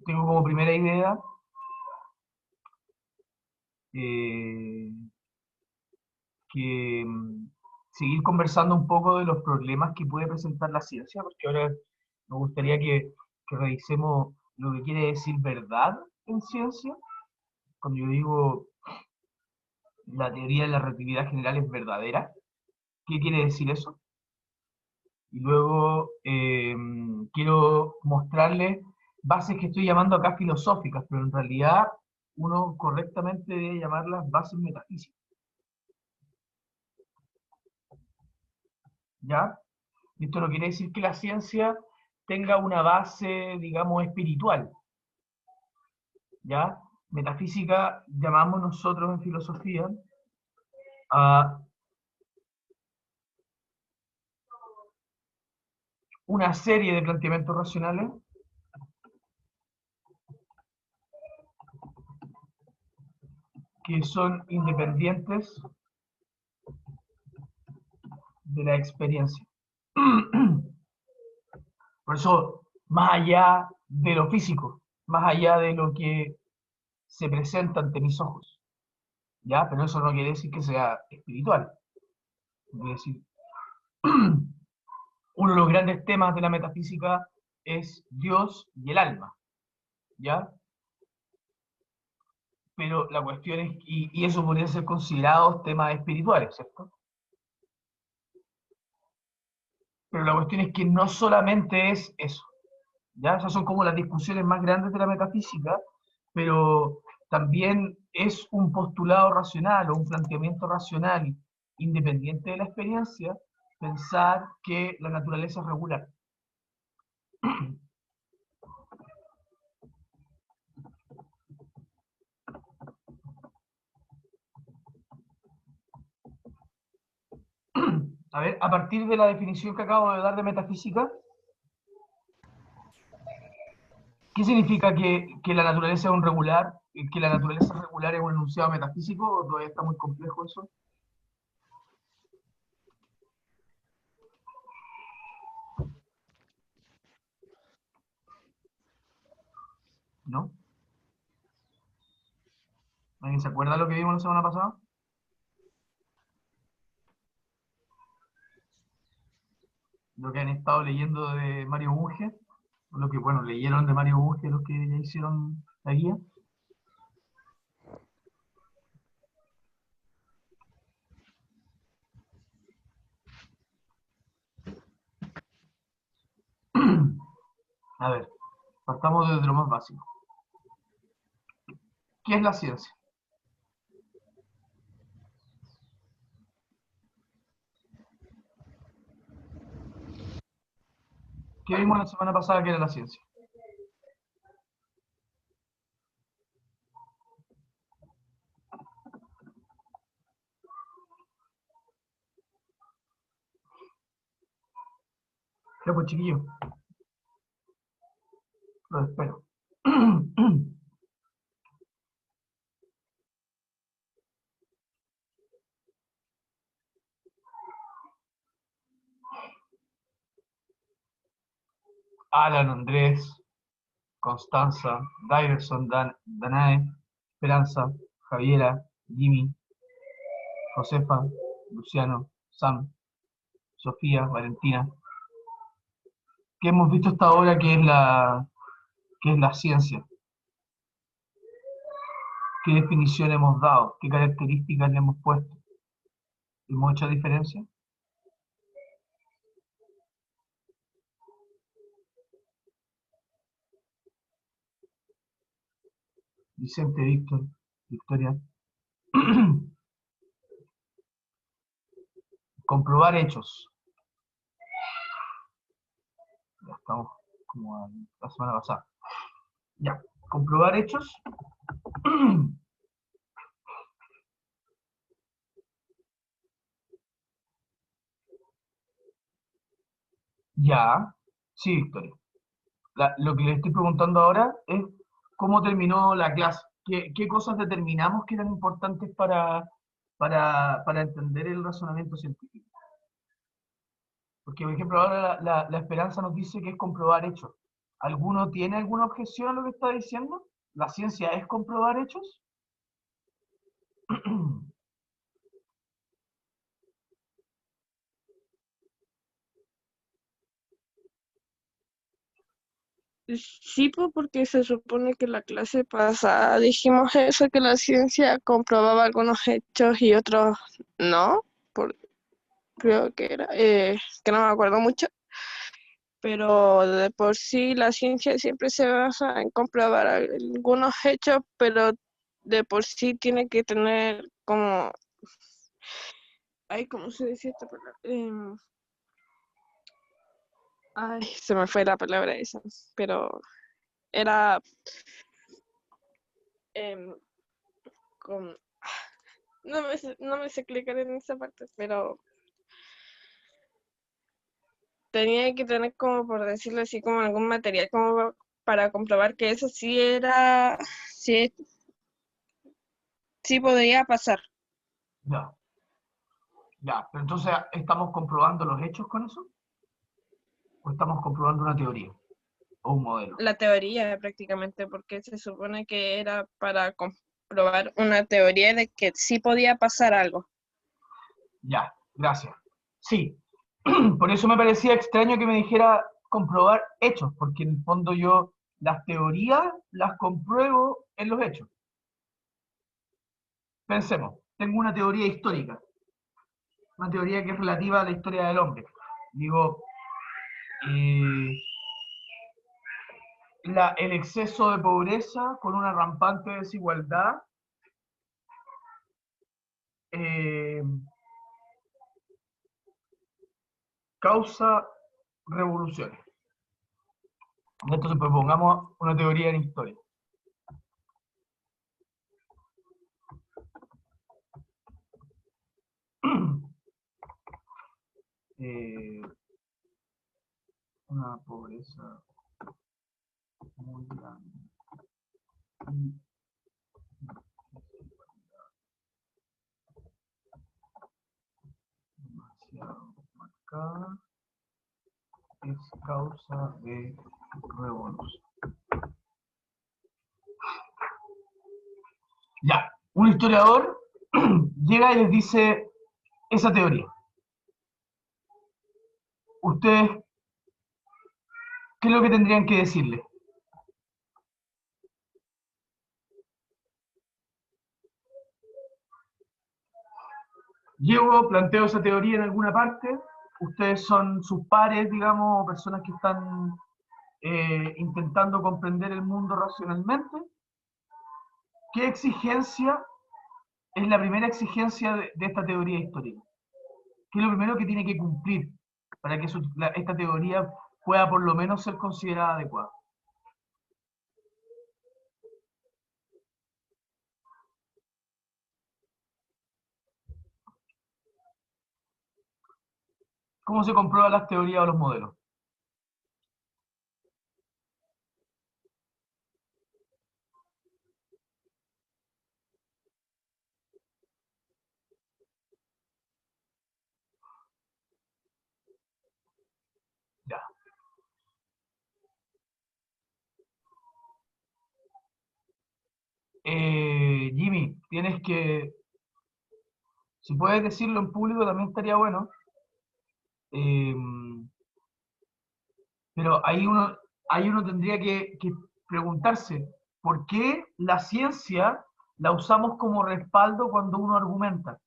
tengo como primera idea eh, que seguir conversando un poco de los problemas que puede presentar la ciencia, porque ahora me gustaría que revisemos lo que quiere decir verdad en ciencia. Cuando yo digo la teoría de la relatividad general es verdadera, ¿qué quiere decir eso? Y luego quiero mostrarles bases que estoy llamando acá filosóficas, pero en realidad uno correctamente debe llamarlas bases metafísicas. ¿Ya? Esto no quiere decir que la ciencia tenga una base, digamos, espiritual. ¿Ya? Metafísica llamamos nosotros en filosofía a una serie de planteamientos racionales que son independientes de la experiencia. Por eso, más allá de lo físico, más allá de lo que se presenta ante mis ojos, ¿ya? Pero eso no quiere decir que sea espiritual. Quiere decir, uno de los grandes temas de la metafísica es Dios y el alma, ¿ya? Pero la cuestión es, y eso podría ser considerados temas espirituales, ¿cierto? Pero la cuestión es que no solamente es eso, ¿ya? Esas son como las discusiones más grandes de la metafísica, pero también es un postulado racional o un planteamiento racional independiente de la experiencia pensar que la naturaleza es regular. A ver, a partir de la definición que acabo de dar de metafísica, ¿qué significa que la naturaleza es un regular, que la naturaleza regular es un enunciado metafísico o todavía está muy complejo eso? ¿No? ¿Alguien se acuerda de lo que vimos la semana pasada? Lo que han estado leyendo de Mario Bunge, lo que, bueno, leyeron de Mario Bunge los que ya hicieron la guía. A ver, partamos desde lo más básico. ¿Qué es la ciencia? ¿Qué vimos la semana pasada que era la ciencia? Ya pues chiquillo, lo espero. Alan, Andrés, Constanza, Diverson, Danae, Esperanza, Javiera, Jimmy, Josefa, Luciano, Sam, Sofía, Valentina. ¿Qué hemos visto hasta ahora que es la ciencia? ¿Qué definición hemos dado? ¿Qué características le hemos puesto? ¿Hemos hecho diferencia? Vicente, Víctor, Victoria. Comprobar hechos. Ya estamos como la semana pasada. Ya, comprobar hechos. Ya, sí, Victoria. Lo que le estoy preguntando ahora es cómo terminó la clase. ¿Qué cosas determinamos que eran importantes para entender el razonamiento científico? Porque, por ejemplo, ahora la esperanza nos dice que es comprobar hechos. ¿Alguno tiene alguna objeción a lo que está diciendo? ¿La ciencia es comprobar hechos? Sí, pues porque se supone que la clase pasada dijimos eso, que la ciencia comprobaba algunos hechos y otros no, por, creo que era, que no me acuerdo mucho, pero de por sí la ciencia siempre se basa en comprobar algunos hechos, pero de por sí tiene que tener como, ay, ¿cómo se dice esta palabra? Ay, se me fue la palabra esa, pero era em, con, no me sé explicar en esa parte, pero tenía que tener como, por decirlo así, como algún material como para comprobar que eso sí era, sí, sí podría pasar. Ya, ya. Pero entonces, ¿estamos comprobando los hechos con eso? ¿O estamos comprobando una teoría o un modelo? La teoría prácticamente, porque se supone que era para comprobar una teoría de que sí podía pasar algo. Ya, gracias. Sí, por eso me parecía extraño que me dijera comprobar hechos, porque en el fondo yo las teorías las compruebo en los hechos. Pensemos, tengo una teoría histórica, una teoría que es relativa a la historia del hombre. Digo, eh, el exceso de pobreza con una rampante desigualdad eh, causa revoluciones. Entonces, pues pongamos una teoría en historia. Eh, una pobreza muy grande y demasiado marcada es causa de revolución. Ya, un historiador llega y les dice esa teoría. ¿Ustedes qué es lo que tendrían que decirle? Llego, planteo esa teoría en alguna parte, ustedes son sus pares, digamos, personas que están intentando comprender el mundo racionalmente. ¿Qué exigencia es la primera exigencia de esta teoría histórica? ¿Qué es lo primero que tiene que cumplir para que esta teoría pueda por lo menos ser considerada adecuada? ¿Cómo se comprueban las teorías o los modelos? Ya. Jimmy, tienes que, si puedes decirlo en público también estaría bueno, eh, pero ahí uno tendría que preguntarse, ¿por qué la ciencia la usamos como respaldo cuando uno argumenta?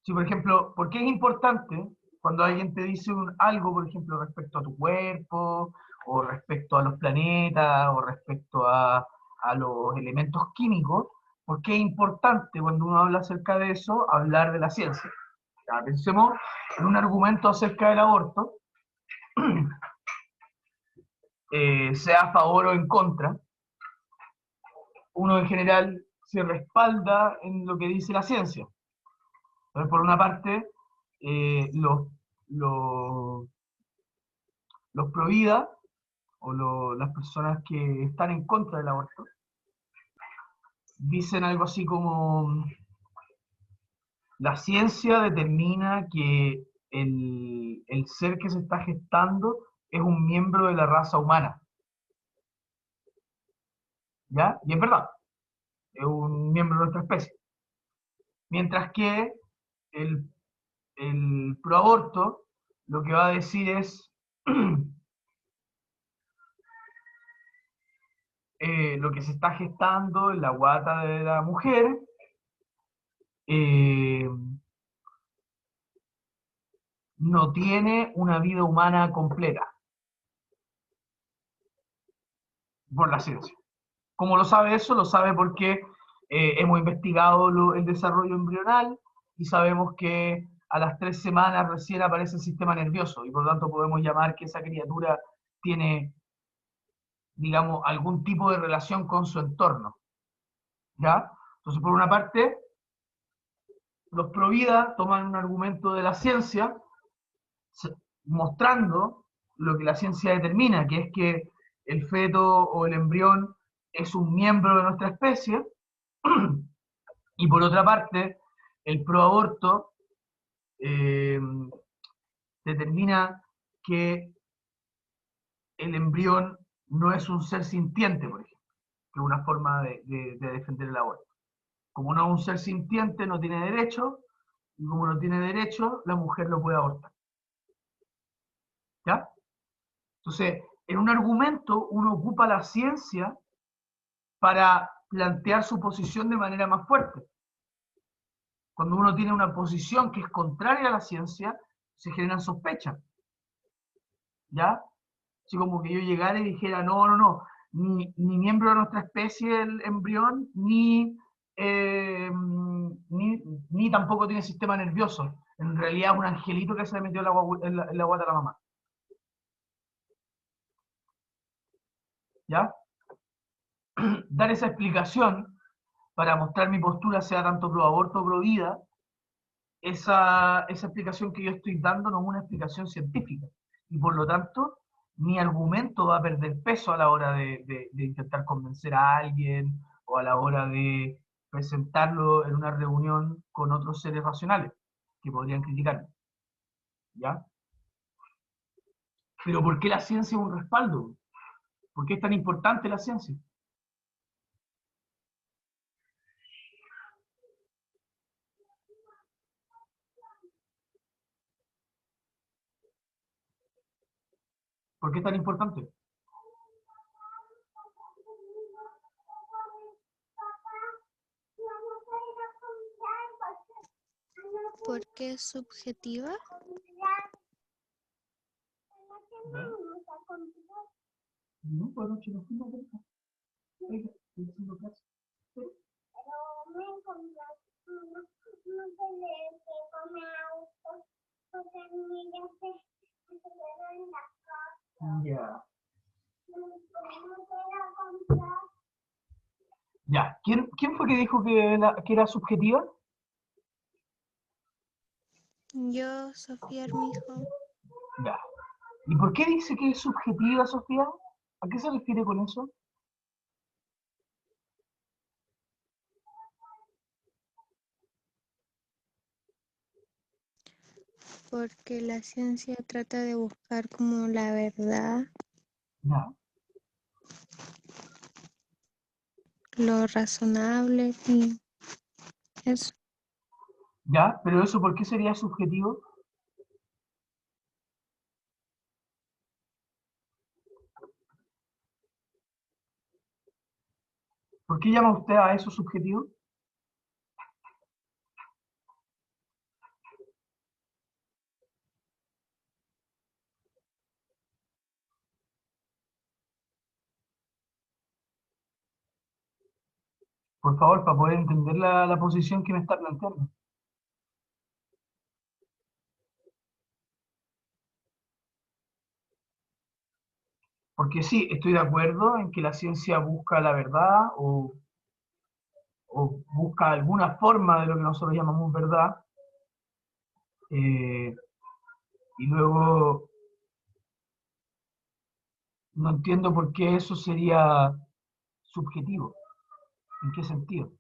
Si, por ejemplo, ¿por qué es importante cuando alguien te dice algo, por ejemplo, respecto a tu cuerpo, o respecto a los planetas, o respecto a los elementos químicos? ¿Por qué es importante cuando uno habla acerca de eso, hablar de la ciencia? Ya, pensemos en un argumento acerca del aborto, sea a favor o en contra. Uno en general se respalda en lo que dice la ciencia. Entonces, por una parte, eh, los, los, los pro vida o las personas que están en contra del aborto dicen algo así como la ciencia determina que el ser que se está gestando es un miembro de la raza humana, ¿ya? Y es verdad, es un miembro de nuestra especie. Mientras que el, el proaborto lo que va a decir es lo que se está gestando en la guata de la mujer eh, no tiene una vida humana completa, por la ciencia. ¿Cómo lo sabe eso? Lo sabe porque hemos investigado el desarrollo embrional y sabemos que a las 3 semanas recién aparece el sistema nervioso y por lo tanto podemos llamar que esa criatura tiene, digamos, algún tipo de relación con su entorno. ¿Ya? Entonces, por una parte, los pro vida toman un argumento de la ciencia mostrando lo que la ciencia determina, que es que el feto o el embrión es un miembro de nuestra especie, y por otra parte, el proaborto eh, determina que el embrión no es un ser sintiente, por ejemplo, que es una forma de defender el aborto. Como no es un ser sintiente, no tiene derecho, y como no tiene derecho, la mujer lo puede abortar. ¿Ya? Entonces, en un argumento uno ocupa la ciencia para plantear su posición de manera más fuerte. Cuando uno tiene una posición que es contraria a la ciencia, se generan sospechas. ¿Ya? Así como que yo llegara y dijera, no, no, no, ni miembro de nuestra especie el embrión, ni tampoco tiene sistema nervioso. En realidad es un angelito que se le metió en la guata de la mamá. ¿Ya? Dar esa explicación para mostrar mi postura, sea tanto pro aborto o pro vida, esa explicación que yo estoy dando no es una explicación científica. Y por lo tanto, mi argumento va a perder peso a la hora de intentar convencer a alguien o a la hora de presentarlo en una reunión con otros seres racionales que podrían criticarme. ¿Ya? Pero ¿por qué la ciencia es un respaldo? ¿Por qué es tan importante la ciencia? ¿Por qué es tan importante? Porque es subjetiva. No, pues anoche no fuimos a ver. Oiga, estoy haciendo clase. Ya. Ya. ¿Quién fue que dijo que era subjetiva? Yo, Sofía Armijo. Ya. ¿Y por qué dice que es subjetiva, Sofía? ¿A qué se refiere con eso? Porque la ciencia trata de buscar como la verdad, Ya. lo razonable y eso. Ya, pero eso, ¿por qué sería subjetivo? ¿Por qué llama usted a eso subjetivo? Por favor, para poder entender la posición que me está planteando. Porque sí, estoy de acuerdo en que la ciencia busca la verdad o busca alguna forma de lo que nosotros llamamos verdad, eh, y luego no entiendo por qué eso sería subjetivo. ¿En qué sentido?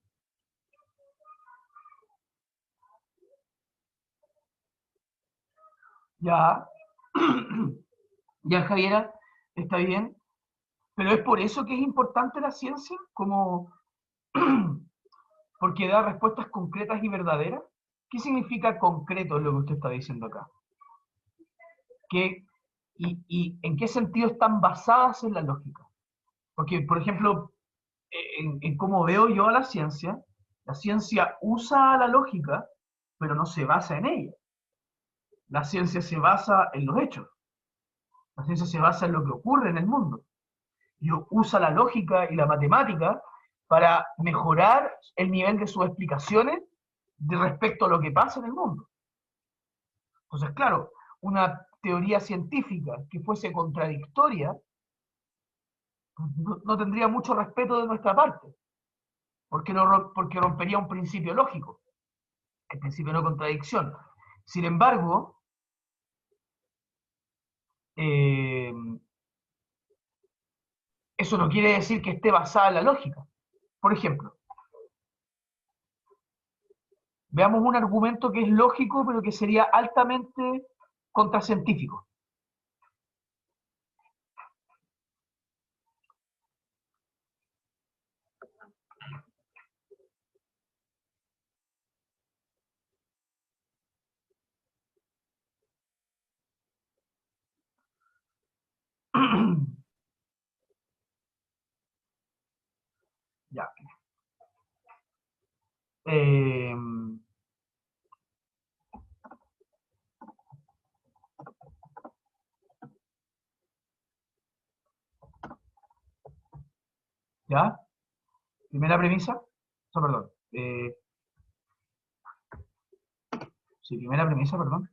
Ya, Ya, Javiera, está bien, pero es por eso que es importante la ciencia, como porque da respuestas concretas y verdaderas. ¿Qué significa concreto lo que usted está diciendo acá? ¿Qué, y en qué sentido están basadas en la lógica? Porque, por ejemplo, en cómo veo yo a la ciencia usa la lógica, pero no se basa en ella. La ciencia se basa en los hechos. La ciencia se basa en lo que ocurre en el mundo. Y usa la lógica y la matemática para mejorar el nivel de sus explicaciones de respecto a lo que pasa en el mundo. Entonces, claro, una teoría científica que fuese contradictoria no tendría mucho respeto de nuestra parte, porque rompería un principio lógico, el principio de no contradicción. Sin embargo, eh, eso no quiere decir que esté basada en la lógica. Por ejemplo, veamos un argumento que es lógico, pero que sería altamente contracientífico. Ya. Eh, ¿Ya? Primera premisa. No, perdón. Sí, primera premisa, perdón.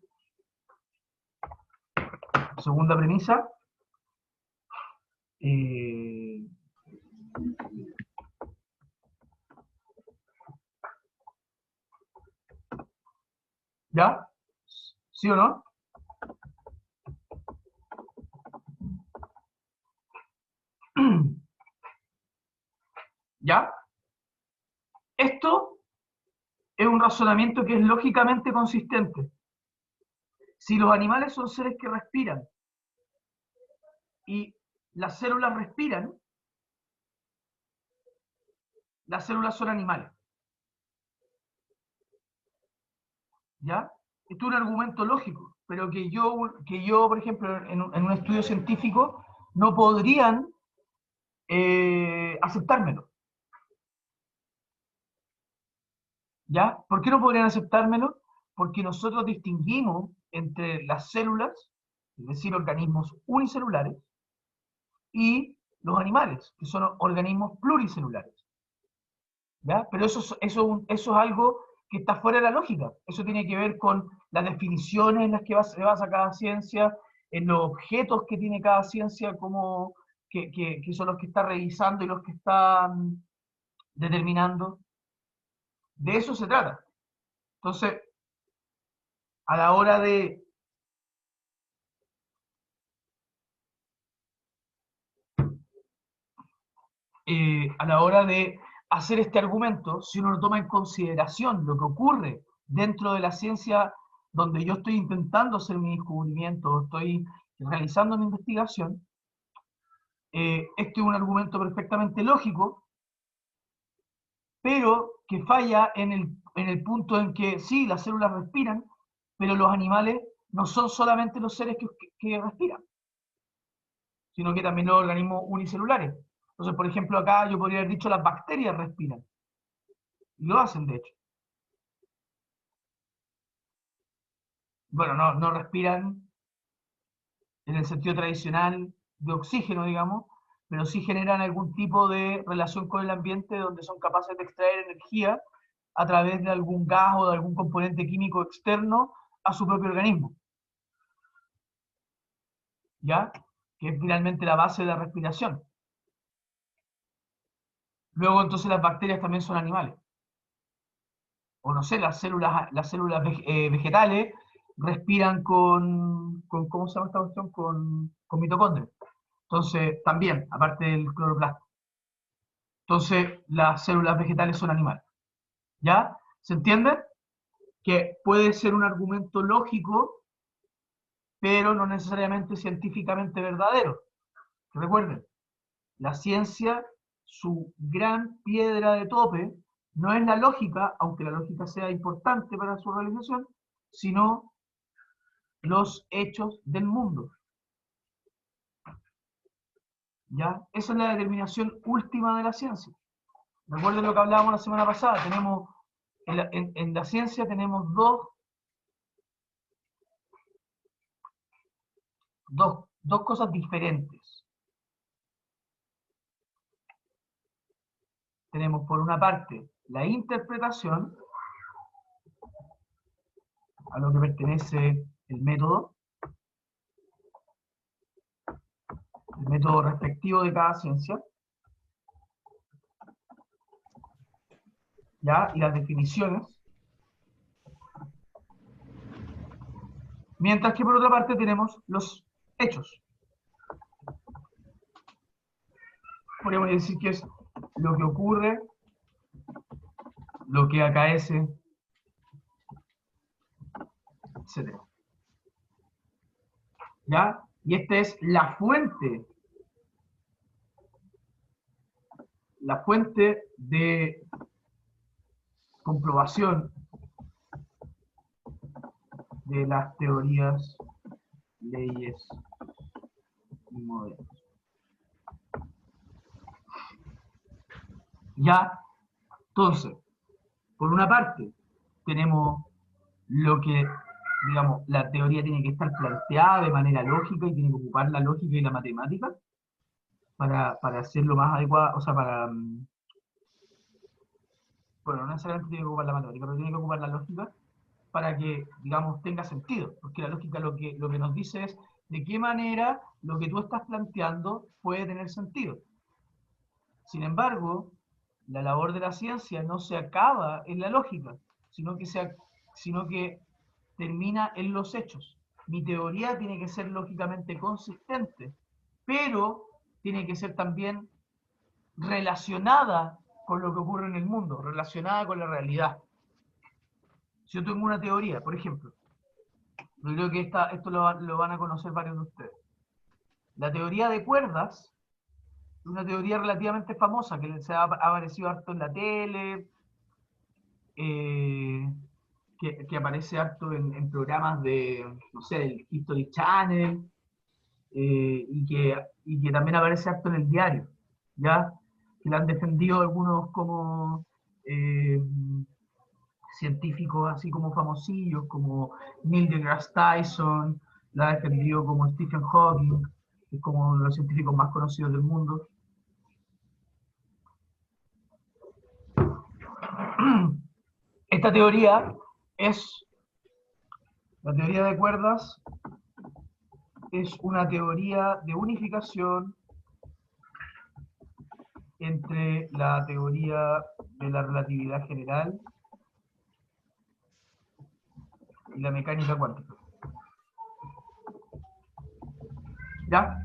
Segunda premisa. Eh, ¿Ya? ¿Sí o no? ¿Ya? Esto es un razonamiento que es lógicamente consistente. Si los animales son seres que respiran y las células respiran, las células son animales. ¿Ya? Esto es un argumento lógico, pero que yo por ejemplo, en un estudio científico, no podrían aceptármelo. ¿Ya? ¿Por qué no podrían aceptármelo? Porque nosotros distinguimos entre las células, es decir, organismos unicelulares, y los animales, que son organismos pluricelulares. ¿Ya? Pero eso es algo que está fuera de la lógica. Eso tiene que ver con las definiciones en las que se basa cada ciencia, en los objetos que tiene cada ciencia, como, que son los que está revisando y los que están determinando. De eso se trata. Entonces, a la hora de hacer este argumento, si uno lo toma en consideración lo que ocurre dentro de la ciencia donde yo estoy intentando hacer mi descubrimiento, estoy realizando mi investigación, este es un argumento perfectamente lógico, pero que falla en el punto en que sí, las células respiran, pero los animales no son solamente los seres que respiran, sino que también los organismos unicelulares. Entonces, por ejemplo, acá yo podría haber dicho las bacterias respiran. Y lo hacen, de hecho. Bueno, no respiran en el sentido tradicional de oxígeno, digamos, pero sí generan algún tipo de relación con el ambiente donde son capaces de extraer energía a través de algún gas o de algún componente químico externo a su propio organismo. ¿Ya? Que es finalmente la base de la respiración. Luego, entonces, las bacterias también son animales. O no sé, las células vegetales respiran con, ¿cómo se llama esta cuestión? Con mitocondrias. Entonces, también, aparte del cloroplasto. Entonces, las células vegetales son animales. ¿Ya? ¿Se entiende? Que puede ser un argumento lógico pero no necesariamente científicamente verdadero. Recuerden, la ciencia, su gran piedra de tope, no es la lógica, aunque la lógica sea importante para su realización, sino los hechos del mundo. ¿Ya? Esa es la determinación última de la ciencia. Recuerden lo que hablábamos la semana pasada, tenemos, en la ciencia tenemos dos cosas diferentes. Tenemos por una parte la interpretación, a lo que pertenece el método respectivo de cada ciencia, ¿ya? Y las definiciones. Mientras que por otra parte tenemos los hechos. Podríamos decir que es lo que ocurre, lo que acaece, etc. ¿Ya? Y esta es la fuente de comprobación de las teorías, leyes y modelos. ¿Ya? Entonces, por una parte, tenemos lo que, digamos, la teoría tiene que estar planteada de manera lógica y tiene que ocupar la lógica y la matemática para hacerlo más adecuado, o sea, bueno, no necesariamente tiene que ocupar la matemática, pero tiene que ocupar la lógica para que, digamos, tenga sentido, porque la lógica lo que nos dice es de qué manera lo que tú estás planteando puede tener sentido. Sin embargo, la labor de la ciencia no se acaba en la lógica, sino que termina en los hechos. Mi teoría tiene que ser lógicamente consistente, pero tiene que ser también relacionada con lo que ocurre en el mundo, relacionada con la realidad. Si yo tengo una teoría, por ejemplo, yo creo que esto lo van a conocer varios de ustedes. La teoría de cuerdas es una teoría relativamente famosa, que se ha aparecido harto en la tele, que aparece harto en programas de, no sé, el History Channel, y que también aparece harto en el diario, ¿ya? Que la han defendido algunos como científicos así como famosillos, como Neil deGrasse Tyson, la ha defendido como Stephen Hawking, que es como uno de los científicos más conocidos del mundo. Esta teoría la teoría de cuerdas es una teoría de unificación entre la teoría de la relatividad general y la mecánica cuántica. ¿Ya?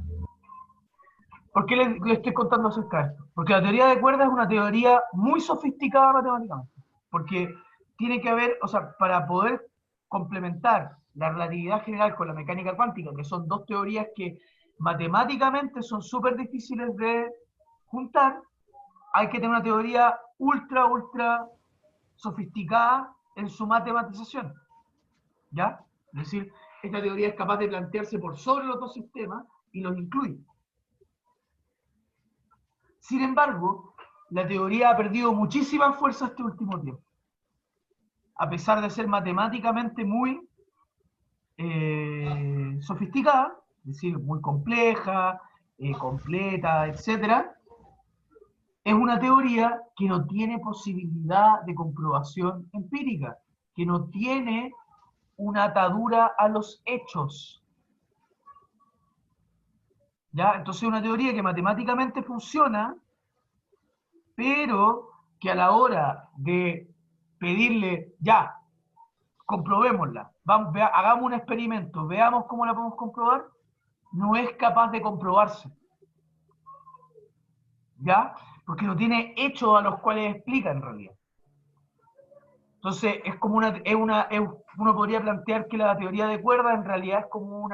¿Por qué les estoy contando acerca de esto? Porque la teoría de cuerdas es una teoría muy sofisticada matemáticamente. Porque tiene que haber, o sea, para poder complementar la relatividad general con la mecánica cuántica, que son dos teorías que matemáticamente son súper difíciles de juntar, hay que tener una teoría ultra sofisticada en su matematización. ¿Ya? Es decir, esta teoría es capaz de plantearse por sobre los dos sistemas y los incluye. Sin embargo, la teoría ha perdido muchísima fuerza este último tiempo. A pesar de ser matemáticamente muy sofisticada, es decir, muy compleja, completa, etc., es una teoría que no tiene posibilidad de comprobación empírica, que no tiene una atadura a los hechos. ¿Ya? Entonces es una teoría que matemáticamente funciona, pero que a la hora de pedirle, ya, comprobémosla, hagamos un experimento, veamos cómo la podemos comprobar, no es capaz de comprobarse. ¿Ya? Porque no tiene hechos a los cuales explica en realidad. Entonces, es como uno podría plantear que la teoría de cuerdas en realidad es como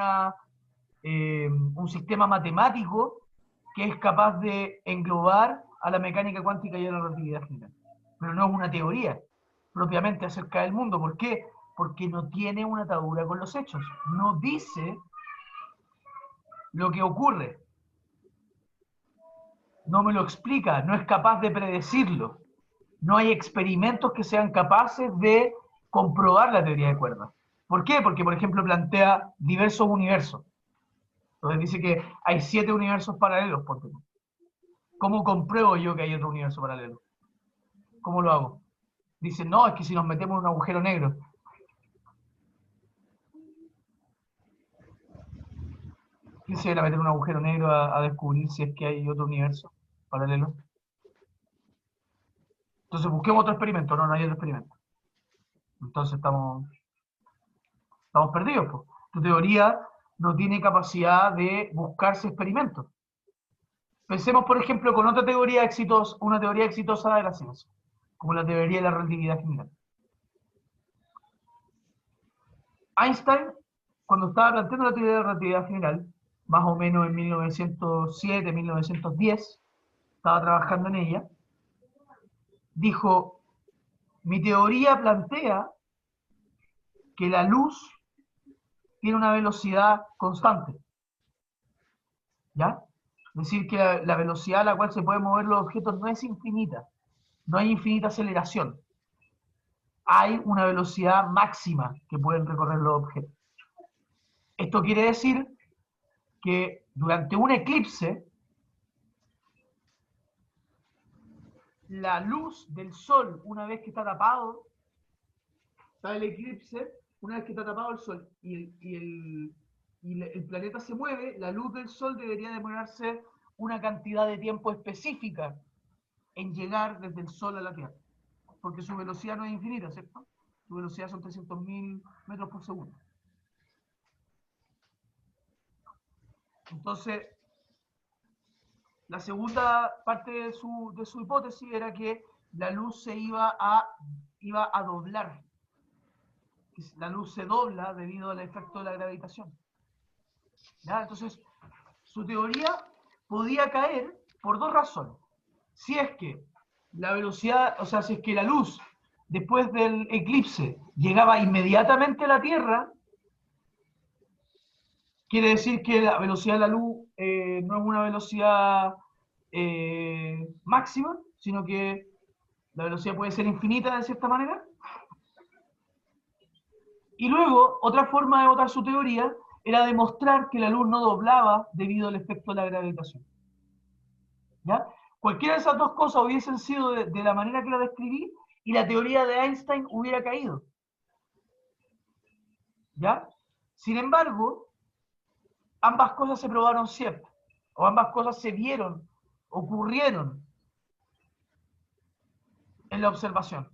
un sistema matemático que es capaz de englobar a la mecánica cuántica y a la relatividad general. Pero no es una teoría propiamente acerca del mundo. ¿Por qué? Porque no tiene una atadura con los hechos. No dice lo que ocurre. No me lo explica, no es capaz de predecirlo. No hay experimentos que sean capaces de comprobar la teoría de cuerdas. ¿Por qué? Porque, por ejemplo, plantea diversos universos. Entonces dice que hay 7 universos paralelos, por ejemplo. ¿Cómo compruebo yo que hay otro universo paralelo? ¿Cómo lo hago? Dice, no, es que si nos metemos en un agujero negro. ¿Quién se va a meter en un agujero negro a descubrir si es que hay otro universo paralelo? Entonces busquemos otro experimento. No, no hay otro experimento. Entonces estamos perdidos, pues. Tu teoría no tiene capacidad de buscarse experimentos. Pensemos, por ejemplo, con otra teoría exitosa, una teoría exitosa de la ciencia, como la teoría de la relatividad general. Einstein, cuando estaba planteando la teoría de la relatividad general, más o menos en 1907, 1910, estaba trabajando en ella, dijo, mi teoría plantea que la luz tiene una velocidad constante, ¿ya? Es decir, que la velocidad a la cual se pueden mover los objetos no es infinita, no hay infinita aceleración. Hay una velocidad máxima que pueden recorrer los objetos. Esto quiere decir que durante un eclipse, la luz del sol, una vez que está tapado, está el eclipse, una vez que está tapado el sol y el planeta se mueve, la luz del sol debería demorarse una cantidad de tiempo específica en llegar desde el sol a la Tierra. Porque su velocidad no es infinita, ¿cierto? Su velocidad son 300.000 metros por segundo. Entonces, la segunda parte de su hipótesis era que la luz se iba a doblar. La luz se dobla debido al efecto de la gravitación. ¿Ya? Entonces, su teoría podía caer por 2 razones. Si es que la velocidad, o sea, si es que la luz después del eclipse llegaba inmediatamente a la Tierra, quiere decir que la velocidad de la luz no es una velocidad máxima, sino que la velocidad puede ser infinita de cierta manera. Y luego, otra forma de votar su teoría era demostrar que la luz no doblaba debido al efecto de la gravitación. ¿Ya? Cualquiera de esas dos cosas hubiesen sido de la manera que la describí y la teoría de Einstein hubiera caído. ¿Ya? Sin embargo, ambas cosas se probaron ciertas, o ambas cosas se vieron, ocurrieron en la observación.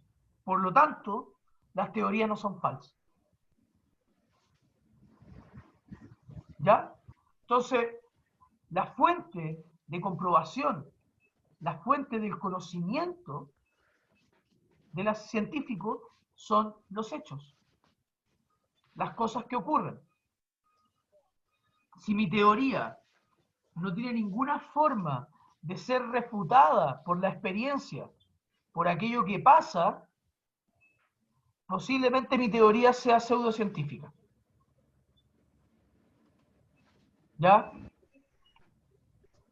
Por lo tanto, las teorías no son falsas. ¿Ya? Entonces, la fuente de comprobación, la fuente del conocimiento de los científicos son los hechos, las cosas que ocurren. Si mi teoría no tiene ninguna forma de ser refutada por la experiencia, por aquello que pasa, posiblemente mi teoría sea pseudocientífica. ¿Ya?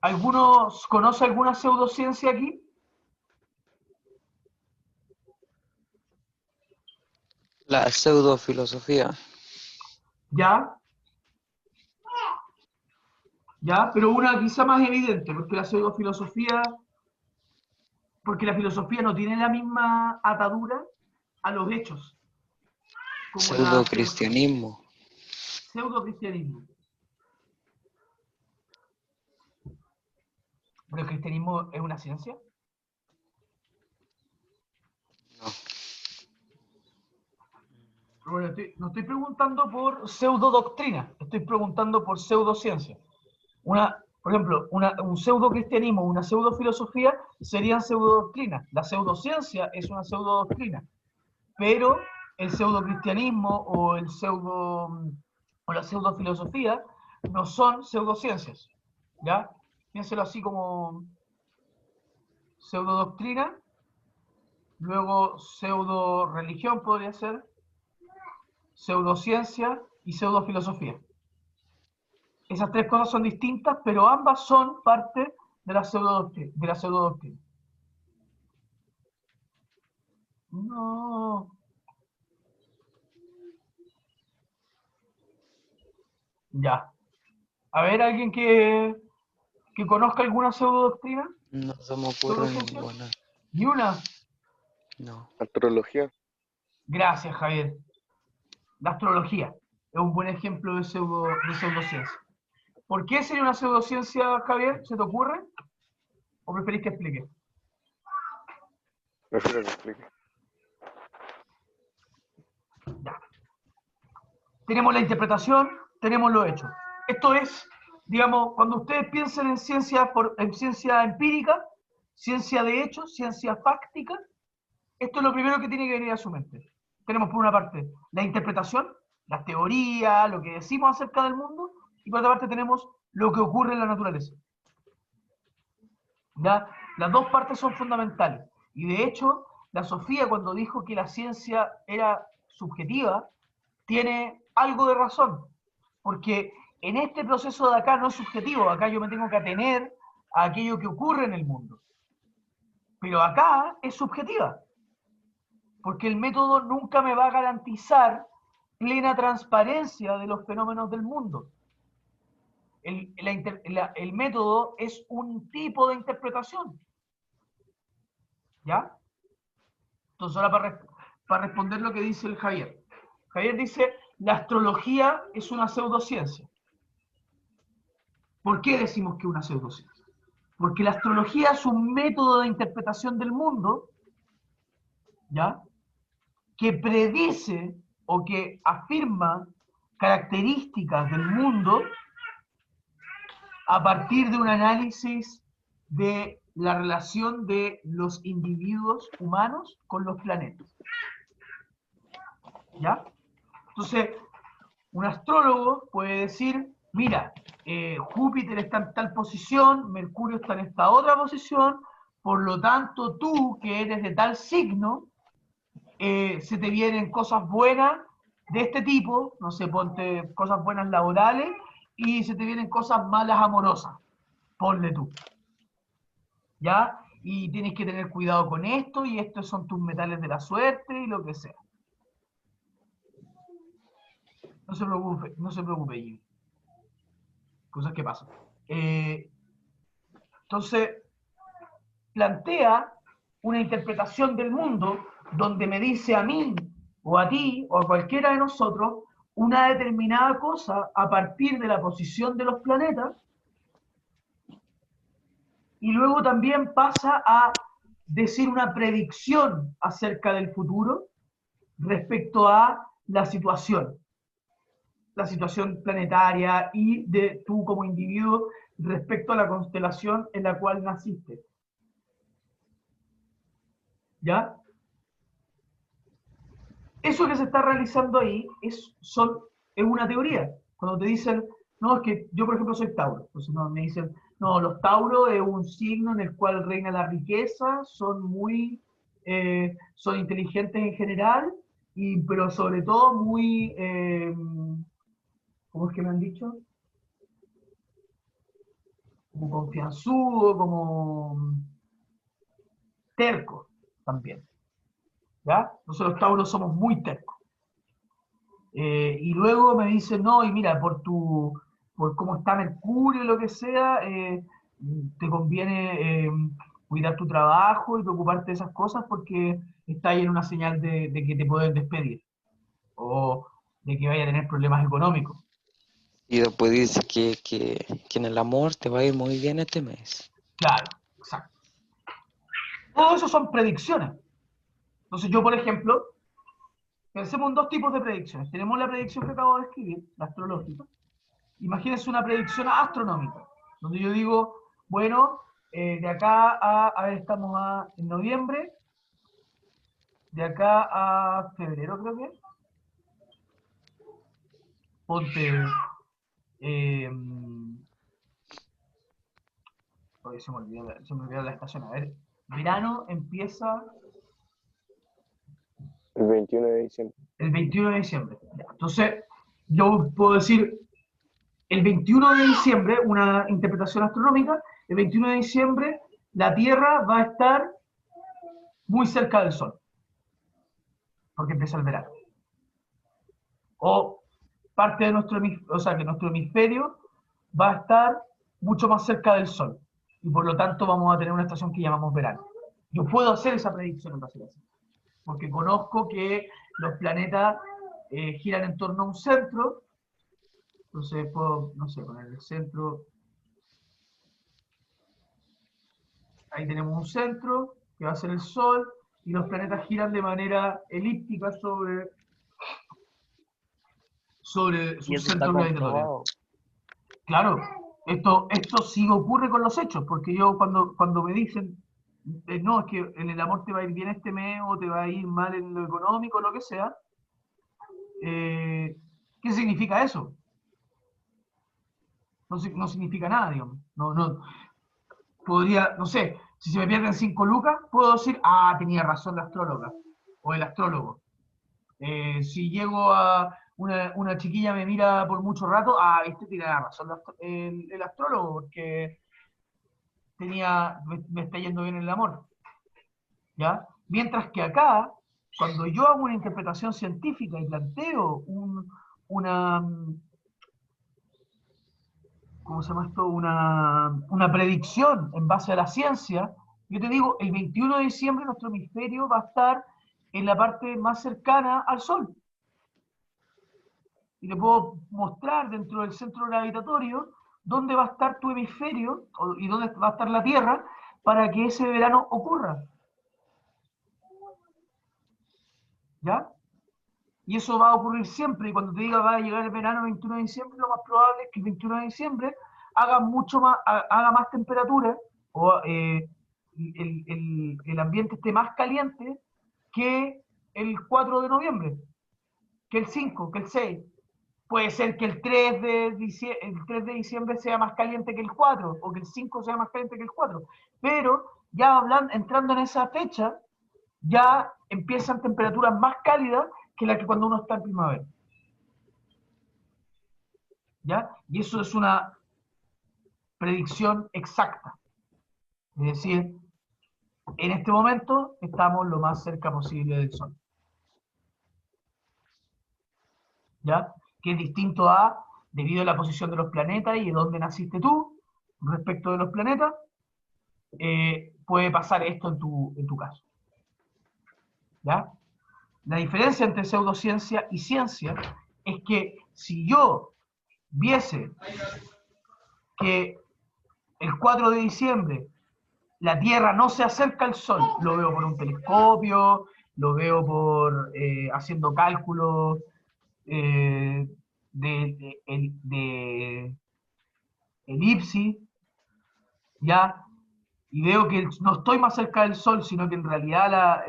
¿Algunos conocen alguna pseudociencia aquí? La pseudofilosofía. ¿Ya? ¿Ya? Pero una quizá más evidente, porque la pseudofilosofía, porque la filosofía no tiene la misma atadura a los hechos. Como la Pseudocristianismo. pseudocristianismo. ¿Pero el cristianismo es una ciencia? No. Bueno, no estoy preguntando por pseudodoctrina, estoy preguntando por pseudociencia. Por ejemplo, un pseudocristianismo, una pseudofilosofía serían pseudodoctrinas. La pseudociencia es una pseudodoctrina. pero el pseudocristianismo o la pseudofilosofía no son pseudociencias, ¿ya? Piénselo así como pseudodoctrina, luego pseudo-religión podría ser, pseudociencia y pseudofilosofía. Esas tres cosas son distintas, pero ambas son parte de la pseudodoctrina. No. Ya. A ver, alguien que conozca alguna pseudodoctrina, No se me ocurre pseudociencia. ninguna. Ni una. No. Astrología. Gracias, Javier. La astrología es un buen ejemplo de pseudociencia. ¿Por qué sería una pseudociencia, Javier? ¿Se te ocurre? ¿O preferís que explique? Prefiero que explique. Ya. Tenemos la interpretación, tenemos los hechos. Esto es, digamos, cuando ustedes piensen en ciencia empírica, ciencia de hechos, ciencia fáctica, esto es lo primero que tiene que venir a su mente. Tenemos por una parte la interpretación, las teorías, lo que decimos acerca del mundo, y por otra parte tenemos lo que ocurre en la naturaleza. ¿Ya? Las dos partes son fundamentales. Y de hecho, la Sofía, cuando dijo que la ciencia era subjetiva, tiene algo de razón. Porque en este proceso de acá no es subjetivo, acá yo me tengo que atener a aquello que ocurre en el mundo. Pero acá es subjetiva. Porque el método nunca me va a garantizar plena transparencia de los fenómenos del mundo. El método es un tipo de interpretación. ¿Ya? Entonces ahora para responder lo que dice el Javier. Javier dice, la astrología es una pseudociencia. ¿Por qué decimos que es una pseudociencia? Porque la astrología es un método de interpretación del mundo, ¿ya? Que predice o que afirma características del mundo a partir de un análisis de la relación de los individuos humanos con los planetas. ¿Ya? Entonces, un astrólogo puede decir, mira, Júpiter está en tal posición, Mercurio está en esta otra posición, por lo tanto tú, que eres de tal signo, se te vienen cosas buenas de este tipo, no sé, ponte cosas buenas laborales, y se te vienen cosas malas amorosas, ponle tú. ¿Ya? Y tienes que tener cuidado con esto, y estos son tus metales de la suerte, y lo que sea. No se preocupe, Jimmy. Cosas que pasan. Entonces, plantea una interpretación del mundo donde me dice a mí, o a ti, o a cualquiera de nosotros, una determinada cosa a partir de la posición de los planetas, y luego también pasa a decir una predicción acerca del futuro respecto a la situación planetaria y de tú como individuo respecto a la constelación en la cual naciste. ¿Ya? Eso que se está realizando ahí es una teoría. Cuando te dicen, no, es que yo por ejemplo soy Tauro, entonces no, me dicen, no, los Tauros es un signo en el cual reina la riqueza, son inteligentes en general, pero sobre todo muy, ¿cómo es que me han dicho? Como confianzudo, como terco también. ¿Ya? Entonces los Tauros somos muy tercos. Y luego me dicen, no, y mira, por cómo está Mercurio y lo que sea, te conviene cuidar tu trabajo y preocuparte de esas cosas porque está ahí en una señal de que te pueden despedir o de que vaya a tener problemas económicos. Y después dice que en el amor te va a ir muy bien este mes. Claro, exacto. Todo eso son predicciones. Entonces yo, por ejemplo, pensemos en dos tipos de predicciones. Tenemos la predicción que acabo de escribir, la astrológica. Imagínense una predicción astronómica, donde yo digo, bueno, de acá a ver, estamos en noviembre, de acá a febrero, creo que. Ponte, oye, se me olvidó la estación. A ver, verano empieza El 21 de diciembre. el 21 de diciembre. Ya, entonces, yo puedo decir, el 21 de diciembre, una interpretación astronómica, el 21 de diciembre la Tierra va a estar muy cerca del Sol, porque empieza el verano. O parte de nuestro hemisferio, o sea, que nuestro hemisferio va a estar mucho más cerca del Sol, y por lo tanto vamos a tener una estación que llamamos verano. Yo puedo hacer esa predicción en base a eso, porque conozco que los planetas giran en torno a un centro. Entonces puedo, no sé, poner el centro. Ahí tenemos un centro, que va a ser el Sol, y los planetas giran de manera elíptica sobre Y su eso está centro gravitatorio. comprobado. Claro, esto sí ocurre con los hechos, porque yo cuando me dicen, no, es que en el amor te va a ir bien este mes, o te va a ir mal en lo económico, lo que sea, ¿qué significa eso? No significa nada, digamos. Podría, no sé, si se me pierden 5 lucas, puedo decir, ah, tenía razón la astróloga, o el astrólogo. Si llego a una chiquilla me mira por mucho rato, ah, viste, tiene razón el astrólogo, porque me está yendo bien el amor. ¿Ya? Mientras que acá, cuando yo hago una interpretación científica y planteo una, ¿cómo se llama esto? Una predicción en base a la ciencia, yo te digo, el 21 de diciembre nuestro hemisferio va a estar en la parte más cercana al Sol. Y te puedo mostrar dentro del centro gravitatorio dónde va a estar tu hemisferio y dónde va a estar la Tierra para que ese verano ocurra. ¿Ya? Y eso va a ocurrir siempre, y cuando te diga va a llegar el verano el 21 de diciembre, lo más probable es que el 21 de diciembre haga más temperatura, o el ambiente esté más caliente que el 4 de noviembre, que el 5, que el 6. Puede ser que el 3 de diciembre sea más caliente que el 4, o que el 5 sea más caliente que el 4. Pero ya entrando en esa fecha, ya empiezan temperaturas más cálidas que las que cuando uno está en primavera. ¿Ya? Y eso es una predicción exacta. Es decir, en este momento estamos lo más cerca posible del Sol. ¿Ya? Que es distinto a, debido a la posición de los planetas y de dónde naciste tú, respecto de los planetas, puede pasar esto en tu caso. ¿Ya? La diferencia entre pseudociencia y ciencia es que si yo viese que el 4 de diciembre la Tierra no se acerca al Sol, lo veo por un telescopio, lo veo por haciendo cálculos de elipsis, ¿ya? Y veo que no estoy más cerca del Sol, sino que en realidad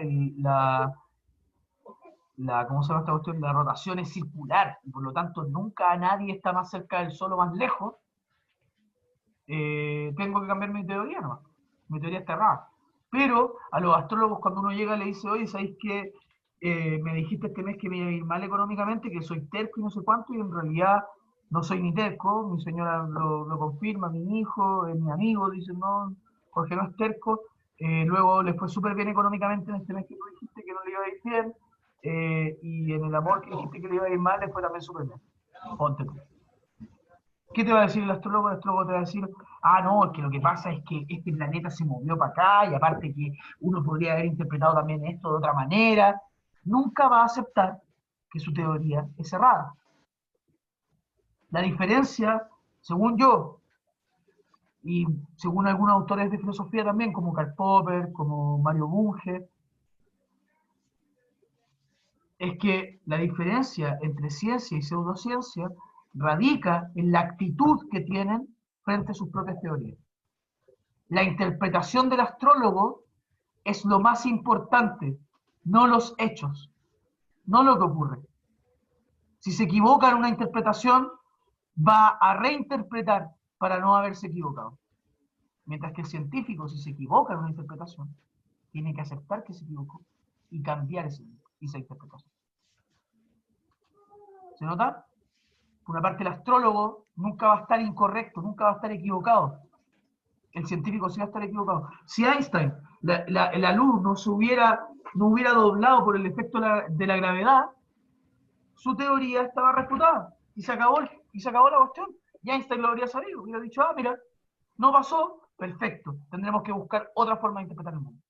¿cómo se llama esta cuestión? La rotación es circular, y por lo tanto nunca nadie está más cerca del Sol o más lejos. Tengo que cambiar mi teoría nomás. Mi teoría está errada. Pero a los astrólogos, cuando uno llega le dice, oye, ¿sabéis que me dijiste este mes que me iba a ir mal económicamente, que soy terco y no sé cuánto, y en realidad no soy ni terco? Mi señora lo confirma, mi hijo, mi amigo, dice, no, Jorge no es terco. Luego le fue súper bien económicamente en este mes que tú dijiste que no le iba a ir bien, y en el amor que dijiste que le iba a ir mal, le fue también súper bien. Ponte tú. ¿Qué te va a decir el astrólogo? El astrólogo te va a decir, ah, no, es que lo que pasa es que este planeta se movió para acá, y aparte que uno podría haber interpretado también esto de otra manera. Nunca va a aceptar que su teoría es errada. La diferencia, según yo, y según algunos autores de filosofía también, como Karl Popper, como Mario Bunge, es que la diferencia entre ciencia y pseudociencia radica en la actitud que tienen frente a sus propias teorías. La interpretación del astrólogo es lo más importante no los hechos, no lo que ocurre. Si se equivoca en una interpretación, va a reinterpretar para no haberse equivocado. Mientras que el científico, si se equivoca en una interpretación, tiene que aceptar que se equivocó y cambiar esa interpretación. ¿Se nota? Por una parte, el astrólogo nunca va a estar incorrecto, nunca va a estar equivocado. El científico sí va a estar equivocado. Si Einstein, la luz no hubiera doblado por el efecto de la gravedad, su teoría estaba refutada y se acabó la cuestión. Y Einstein lo habría sabido, hubiera dicho, ah, mira, no pasó, perfecto, tendremos que buscar otra forma de interpretar el mundo.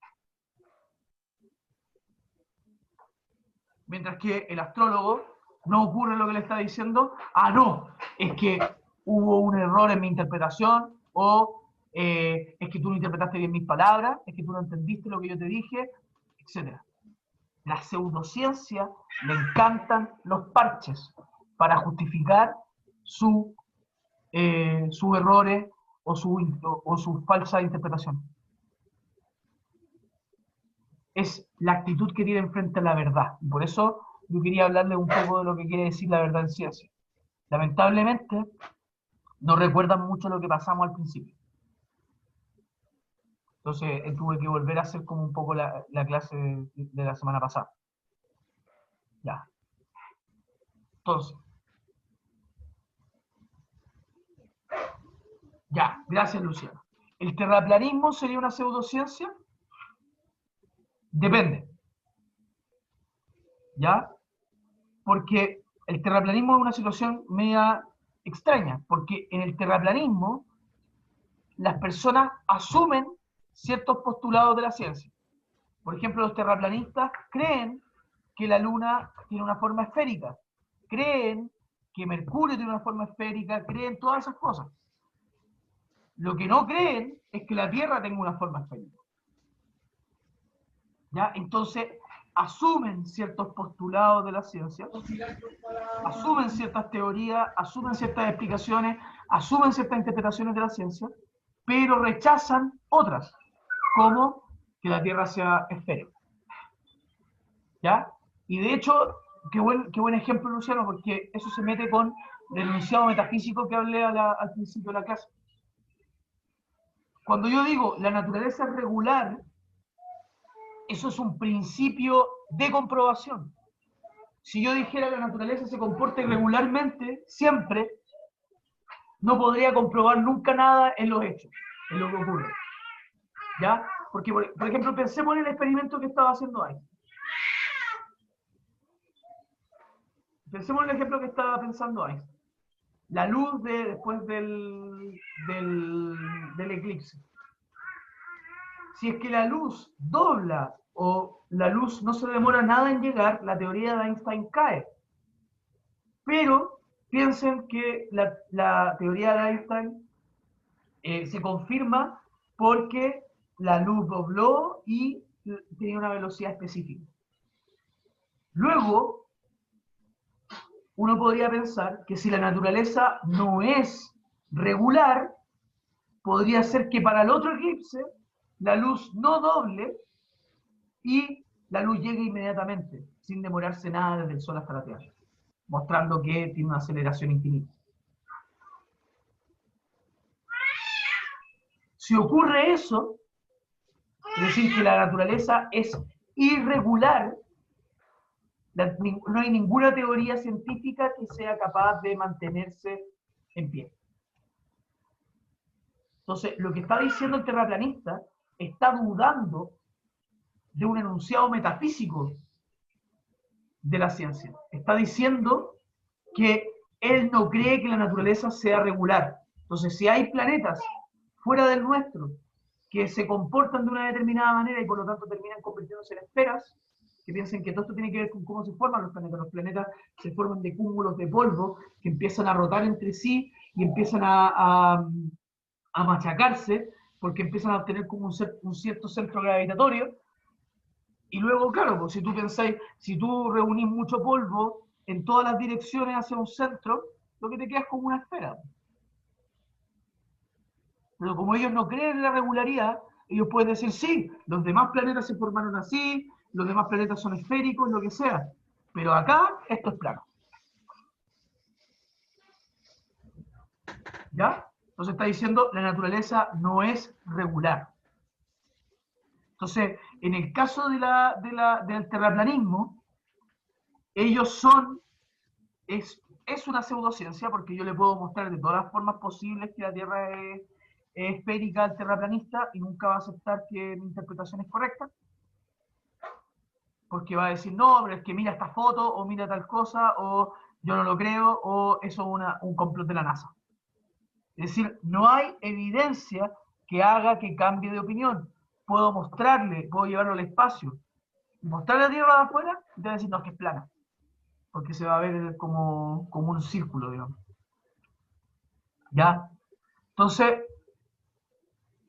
Mientras que el astrólogo no ocurre lo que le está diciendo, ah, no, es que hubo un error en mi interpretación, o es que tú no interpretaste bien mis palabras, es que tú no entendiste lo que yo te dije, etc. La pseudociencia le encantan los parches para justificar sus errores o su falsa interpretación. Es la actitud que tienen frente a la verdad. Y por eso yo quería hablarles un poco de lo que quiere decir la verdad en ciencia. Lamentablemente, no recuerdan mucho lo que pasamos al principio. Entonces, tuve que volver a hacer como un poco la clase de la semana pasada. Ya. Entonces. Ya, gracias, Luciana. ¿El terraplanismo sería una pseudociencia? Depende. ¿Ya? Porque el terraplanismo es una situación media extraña, porque en el terraplanismo las personas asumen ciertos postulados de la ciencia. Por ejemplo, los terraplanistas creen que la Luna tiene una forma esférica, creen que Mercurio tiene una forma esférica, creen todas esas cosas. Lo que no creen es que la Tierra tenga una forma esférica. ¿Ya? Entonces, asumen ciertos postulados de la ciencia, asumen ciertas teorías, asumen ciertas explicaciones, asumen ciertas interpretaciones de la ciencia, pero rechazan otras, como que la Tierra sea esférica. ¿Ya? Y de hecho, qué buen ejemplo, Luciano, porque eso se mete con el enunciado metafísico que hablé al principio de la clase. Cuando yo digo la naturaleza es regular, eso es un principio de comprobación. Si yo dijera que la naturaleza se comporta irregularmente, siempre, no podría comprobar nunca nada en los hechos, en lo que ocurre. ¿Ya? Porque, por ejemplo, pensemos en el experimento que estaba haciendo Einstein. Pensemos en el ejemplo que estaba pensando Einstein. La luz después del eclipse. Si es que la luz dobla o la luz no se demora nada en llegar, la teoría de Einstein cae. Pero piensen que la teoría de Einstein se confirma porque la luz dobló y tenía una velocidad específica. Luego, uno podría pensar que si la naturaleza no es regular, podría ser que para el otro eclipse la luz no doble y la luz llegue inmediatamente, sin demorarse nada desde el Sol hasta la Tierra, mostrando que tiene una aceleración infinita. Si ocurre eso, es decir, que la naturaleza es irregular, no hay ninguna teoría científica que sea capaz de mantenerse en pie. Entonces, lo que está diciendo el terraplanista está dudando de un enunciado metafísico de la ciencia. Está diciendo que él no cree que la naturaleza sea regular. Entonces, si hay planetas fuera del nuestro que se comportan de una determinada manera y por lo tanto terminan convirtiéndose en esferas, que piensen que todo esto tiene que ver con cómo se forman los planetas. Los planetas se forman de cúmulos de polvo que empiezan a rotar entre sí y empiezan a machacarse porque empiezan a obtener como un cierto centro gravitatorio. Y luego, claro, pues, si tú pensáis, si tú reunís mucho polvo en todas las direcciones hacia un centro, lo que te queda es como una esfera. Pero como ellos no creen en la regularidad, ellos pueden decir, sí, los demás planetas se formaron así, los demás planetas son esféricos, lo que sea. Pero acá, esto es plano. ¿Ya? Entonces está diciendo, la naturaleza no es regular. Entonces, en el caso del terraplanismo, ellos son, es una pseudociencia, porque yo le puedo mostrar de todas las formas posibles que la Tierra es esférica al terraplanista y nunca va a aceptar que mi interpretación es correcta, porque va a decir, no, pero es que mira esta foto, o mira tal cosa, o yo no lo creo, o eso es un complot de la NASA. Es decir, no hay evidencia que haga que cambie de opinión. Puedo mostrarle, puedo llevarlo al espacio, mostrarle la Tierra de afuera, y te va a decir, no, es que es plana, porque se va a ver como un círculo, digamos. ¿Ya? Entonces,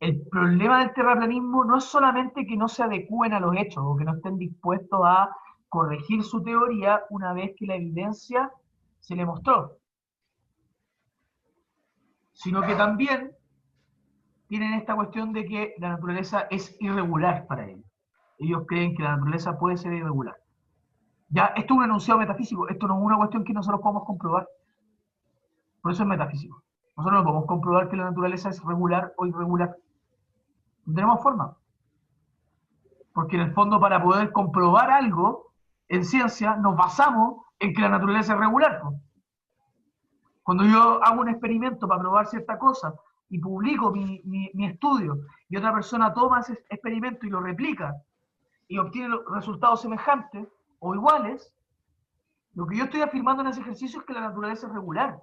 el problema del terraplanismo no es solamente que no se adecúen a los hechos, o que no estén dispuestos a corregir su teoría una vez que la evidencia se le mostró, sino que también tienen esta cuestión de que la naturaleza es irregular para ellos. Ellos creen que la naturaleza puede ser irregular. Ya, esto es un enunciado metafísico, esto no es una cuestión que nosotros podemos comprobar. Por eso es metafísico. Nosotros no podemos comprobar que la naturaleza es regular o irregular. No tenemos forma. Porque en el fondo, para poder comprobar algo en ciencia, nos basamos en que la naturaleza es regular. Cuando yo hago un experimento para probar cierta cosa y publico mi estudio, y otra persona toma ese experimento y lo replica, y obtiene resultados semejantes o iguales, lo que yo estoy afirmando en ese ejercicio es que la naturaleza es regular.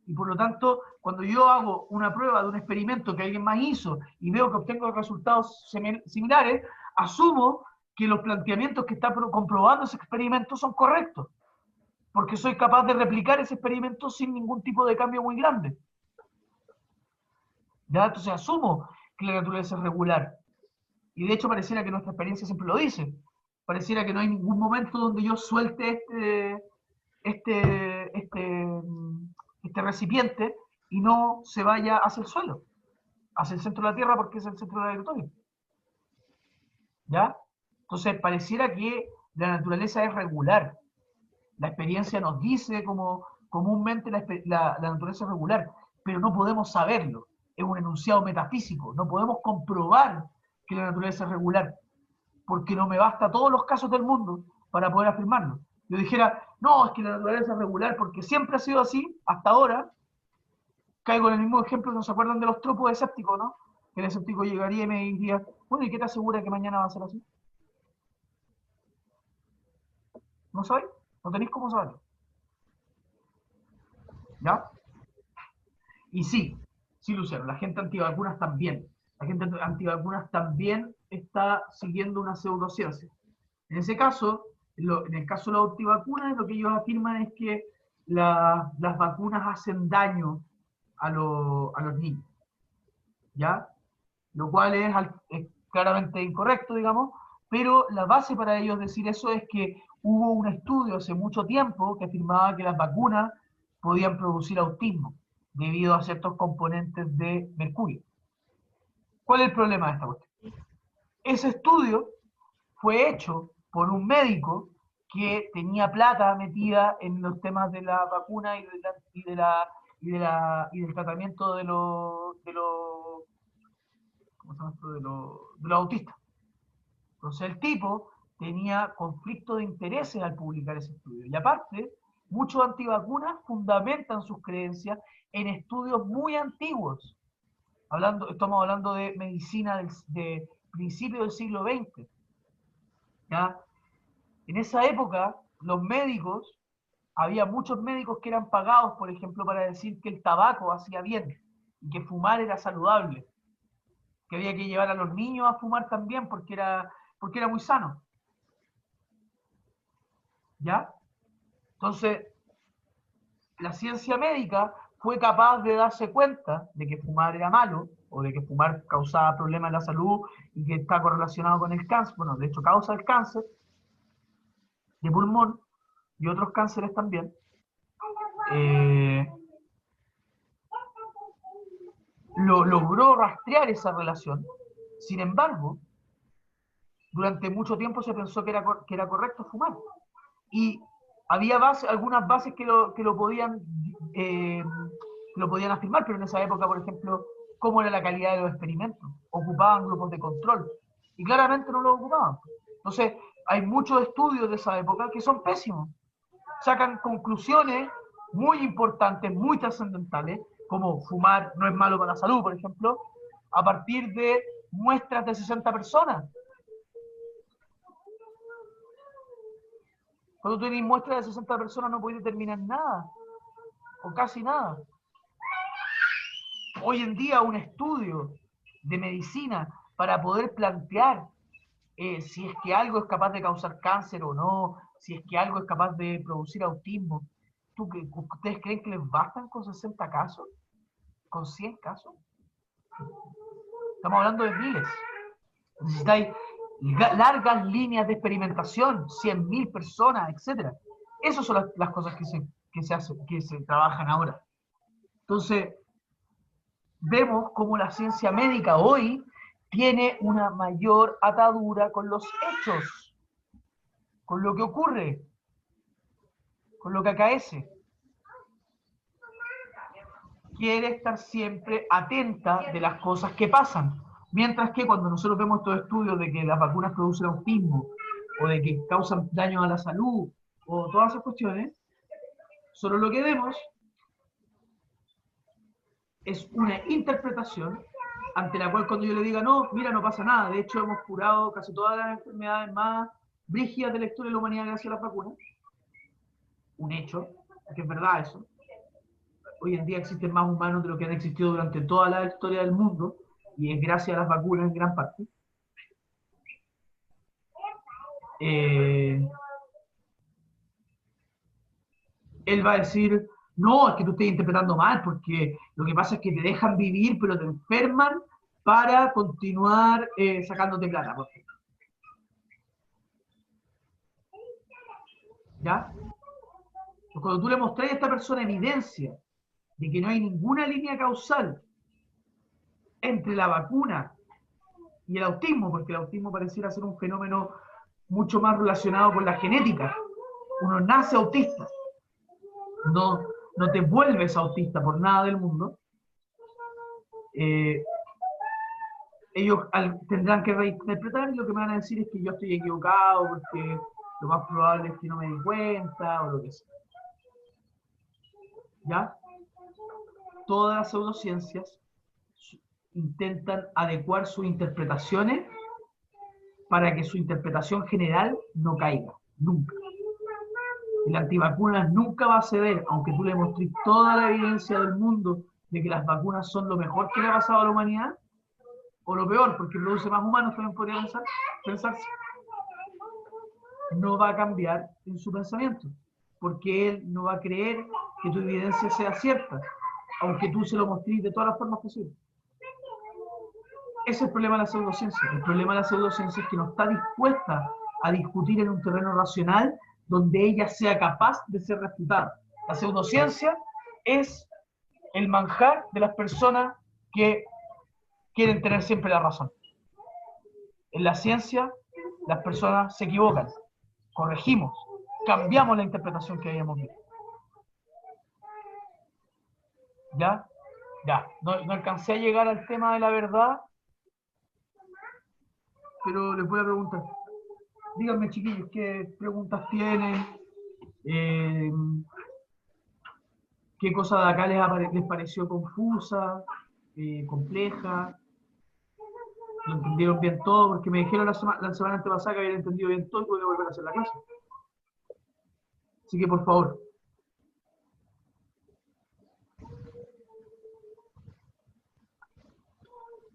Y por lo tanto, cuando yo hago una prueba de un experimento que alguien más hizo y veo que obtengo resultados similares, asumo que los planteamientos que está comprobando ese experimento son correctos, porque soy capaz de replicar ese experimento sin ningún tipo de cambio muy grande. ¿Ya? Entonces asumo que la naturaleza es regular. Y de hecho pareciera que nuestra experiencia siempre lo dice. Pareciera que no hay ningún momento donde yo suelte este recipiente y no se vaya hacia el suelo, hacia el centro de la Tierra, porque es el centro del aeratorio. ¿Ya? Entonces pareciera que la naturaleza es regular. La experiencia nos dice como comúnmente la naturaleza es regular, pero no podemos saberlo. Es un enunciado metafísico. No podemos comprobar que la naturaleza es regular, porque no me basta todos los casos del mundo para poder afirmarlo. Yo dijera, no, es que la naturaleza es regular porque siempre ha sido así, hasta ahora. Caigo en el mismo ejemplo, ¿no se acuerdan de los tropos escépticos, no? Que el escéptico llegaría y me diría, bueno, ¿y qué te asegura que mañana va a ser así? ¿No sabéis? ¿No tenéis cómo saberlo? ¿Ya? Y sí, Luciano, la gente antivacunas también. La gente antivacunas también está siguiendo una pseudociencia. En ese caso, en el caso de las antivacunas, lo que ellos afirman es que las vacunas hacen daño a los niños. ¿Ya? Lo cual es claramente incorrecto, digamos, pero la base para ellos decir eso es que hubo un estudio hace mucho tiempo que afirmaba que las vacunas podían producir autismo debido a ciertos componentes de mercurio. ¿Cuál es el problema de esta cuestión? Ese estudio fue hecho por un médico que tenía plata metida en los temas de la vacuna y del tratamiento de los ¿cómo se llama esto? De los autistas. Entonces el tipo tenía conflicto de intereses al publicar ese estudio. Y aparte, muchos antivacunas fundamentan sus creencias en estudios muy antiguos. Estamos hablando de medicina de principios del siglo XX. ¿Ya? En esa época, los médicos, había muchos médicos que eran pagados, por ejemplo, para decir que el tabaco hacía bien y que fumar era saludable, que había que llevar a los niños a fumar también porque era muy sano. ¿Ya? Entonces, la ciencia médica fue capaz de darse cuenta de que fumar era malo, o de que fumar causaba problemas en la salud y que está correlacionado con el cáncer. Bueno, de hecho causa el cáncer de pulmón y otros cánceres también. Logró rastrear esa relación. Sin embargo, durante mucho tiempo se pensó que era correcto fumar. Y había algunas bases que lo podían afirmar, pero en esa época, por ejemplo, ¿cómo era la calidad de los experimentos? Ocupaban grupos de control, y claramente no lo ocupaban. Entonces, hay muchos estudios de esa época que son pésimos. Sacan conclusiones muy importantes, muy trascendentales, como fumar no es malo para la salud, por ejemplo, a partir de muestras de 60 personas. Cuando tú tienes muestras de 60 personas no puedes determinar nada, o casi nada. Hoy en día un estudio de medicina para poder plantear si es que algo es capaz de causar cáncer o no, si es que algo es capaz de producir autismo. ¿Ustedes creen que les bastan con 60 casos? ¿Con 100 casos? Estamos hablando de miles. Necesitáis largas líneas de experimentación, 100.000 personas, etc. Esas son las cosas que se trabajan ahora. Entonces, vemos cómo la ciencia médica hoy tiene una mayor atadura con los hechos, con lo que ocurre, con lo que acaece. Quiere estar siempre atenta de las cosas que pasan. Mientras que cuando nosotros vemos estos estudios de que las vacunas producen autismo, o de que causan daño a la salud, o todas esas cuestiones, solo lo que vemos es una interpretación ante la cual cuando yo le diga, no, mira, no pasa nada, de hecho hemos curado casi todas las enfermedades más brígidas de la historia de la humanidad gracias a las vacunas, un hecho, que es verdad eso. Hoy en día existen más humanos de lo que han existido durante toda la historia del mundo, y es gracias a las vacunas en gran parte. Él va a decir, no, es que tú estás interpretando mal, porque lo que pasa es que te dejan vivir, pero te enferman para continuar sacándote plata, por ejemplo. ¿Ya? Pues cuando tú le mostrás a esta persona evidencia de que no hay ninguna línea causal entre la vacuna y el autismo, porque el autismo pareciera ser un fenómeno mucho más relacionado con la genética. Uno nace autista, no te vuelves autista por nada del mundo. Ellos tendrán que reinterpretar, y lo que me van a decir es que yo estoy equivocado porque lo más probable es que no me di cuenta o lo que sea. ¿Ya? Todas las pseudociencias intentan adecuar sus interpretaciones para que su interpretación general no caiga, nunca. El antivacunas nunca va a ceder, aunque tú le mostrís toda la evidencia del mundo de que las vacunas son lo mejor que le ha pasado a la humanidad, o lo peor, porque produce más humanos, también podría pensarse. No va a cambiar en su pensamiento, porque él no va a creer que tu evidencia sea cierta, aunque tú se lo mostrís de todas las formas posibles. Ese es el problema de la pseudociencia. El problema de la pseudociencia es que no está dispuesta a discutir en un terreno racional donde ella sea capaz de ser refutada. La pseudociencia es el manjar de las personas que quieren tener siempre la razón. En la ciencia, las personas se equivocan, corregimos, cambiamos la interpretación que habíamos visto. ¿Ya? Ya, no alcancé a llegar al tema de la verdad, pero les voy a preguntar. Díganme, chiquillos, ¿qué preguntas tienen? ¿Qué cosa de acá les pareció confusa, compleja? ¿Lo entendieron bien todo? Porque me dijeron la semana antepasada que habían entendido bien todo y podía volver a hacer la clase. Así que, por favor.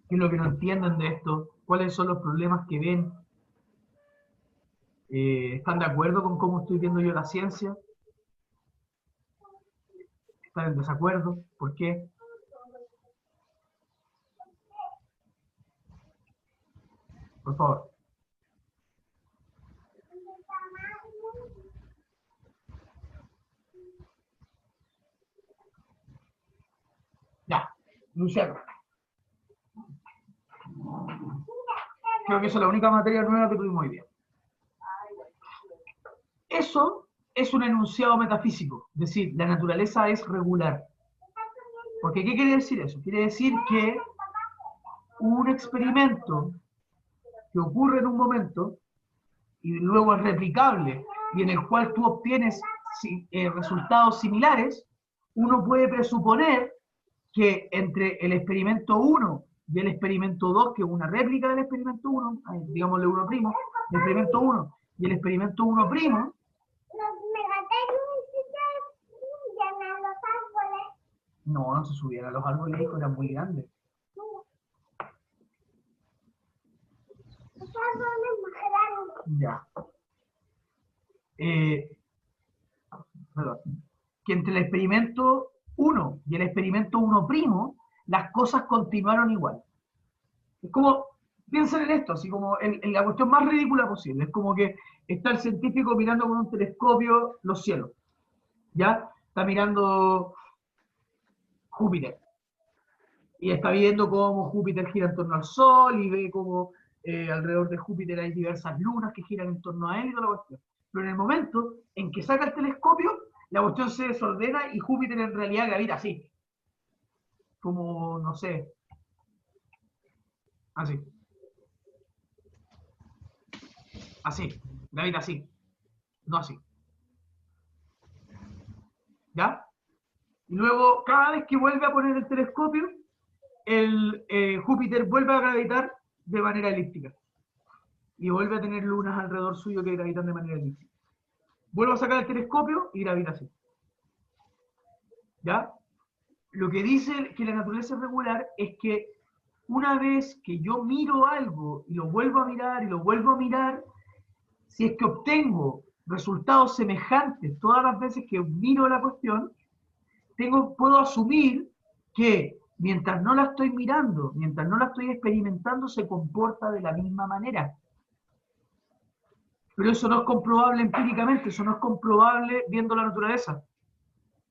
¿Qué es lo que no entienden de esto? ¿Cuáles son los problemas que ven? ¿Están de acuerdo con cómo estoy viendo yo la ciencia? ¿Están en desacuerdo? ¿Por qué? Por favor. Ya, Luciano. Creo que esa es la única materia nueva que tuvimos hoy día. Eso es un enunciado metafísico, es decir, la naturaleza es regular. Porque, ¿qué quiere decir eso? Quiere decir que un experimento que ocurre en un momento y luego es replicable y en el cual tú obtienes resultados similares, uno puede presuponer que entre el experimento 1 y el experimento 2, que es una réplica del experimento 1, digámosle 1', el experimento 1 y el experimento 1', no se subían a los árboles, hijo, eran muy grandes. Ya. Perdón. Que entre el experimento 1 y el experimento 1', las cosas continuaron igual. Es como, piensen en esto, así como en la cuestión más ridícula posible. Es como que está el científico mirando con un telescopio los cielos. ¿Ya? Está mirando Júpiter. Y está viendo cómo Júpiter gira en torno al Sol y ve cómo alrededor de Júpiter hay diversas lunas que giran en torno a él y toda la cuestión. Pero en el momento en que saca el telescopio, la cuestión se desordena y Júpiter en realidad gravita así. Como, no sé. Así. Así. Gravita así. No así. ¿Ya? Y luego, cada vez que vuelve a poner el telescopio, Júpiter vuelve a gravitar de manera elíptica. Y vuelve a tener lunas alrededor suyo que gravitan de manera elíptica. Vuelvo a sacar el telescopio y gravita así. ¿Ya? Lo que dice que la naturaleza es regular es que una vez que yo miro algo y lo vuelvo a mirar y lo vuelvo a mirar, si es que obtengo resultados semejantes todas las veces que miro la cuestión, puedo asumir que mientras no la estoy mirando, mientras no la estoy experimentando, se comporta de la misma manera. Pero eso no es comprobable empíricamente, eso no es comprobable viendo la naturaleza.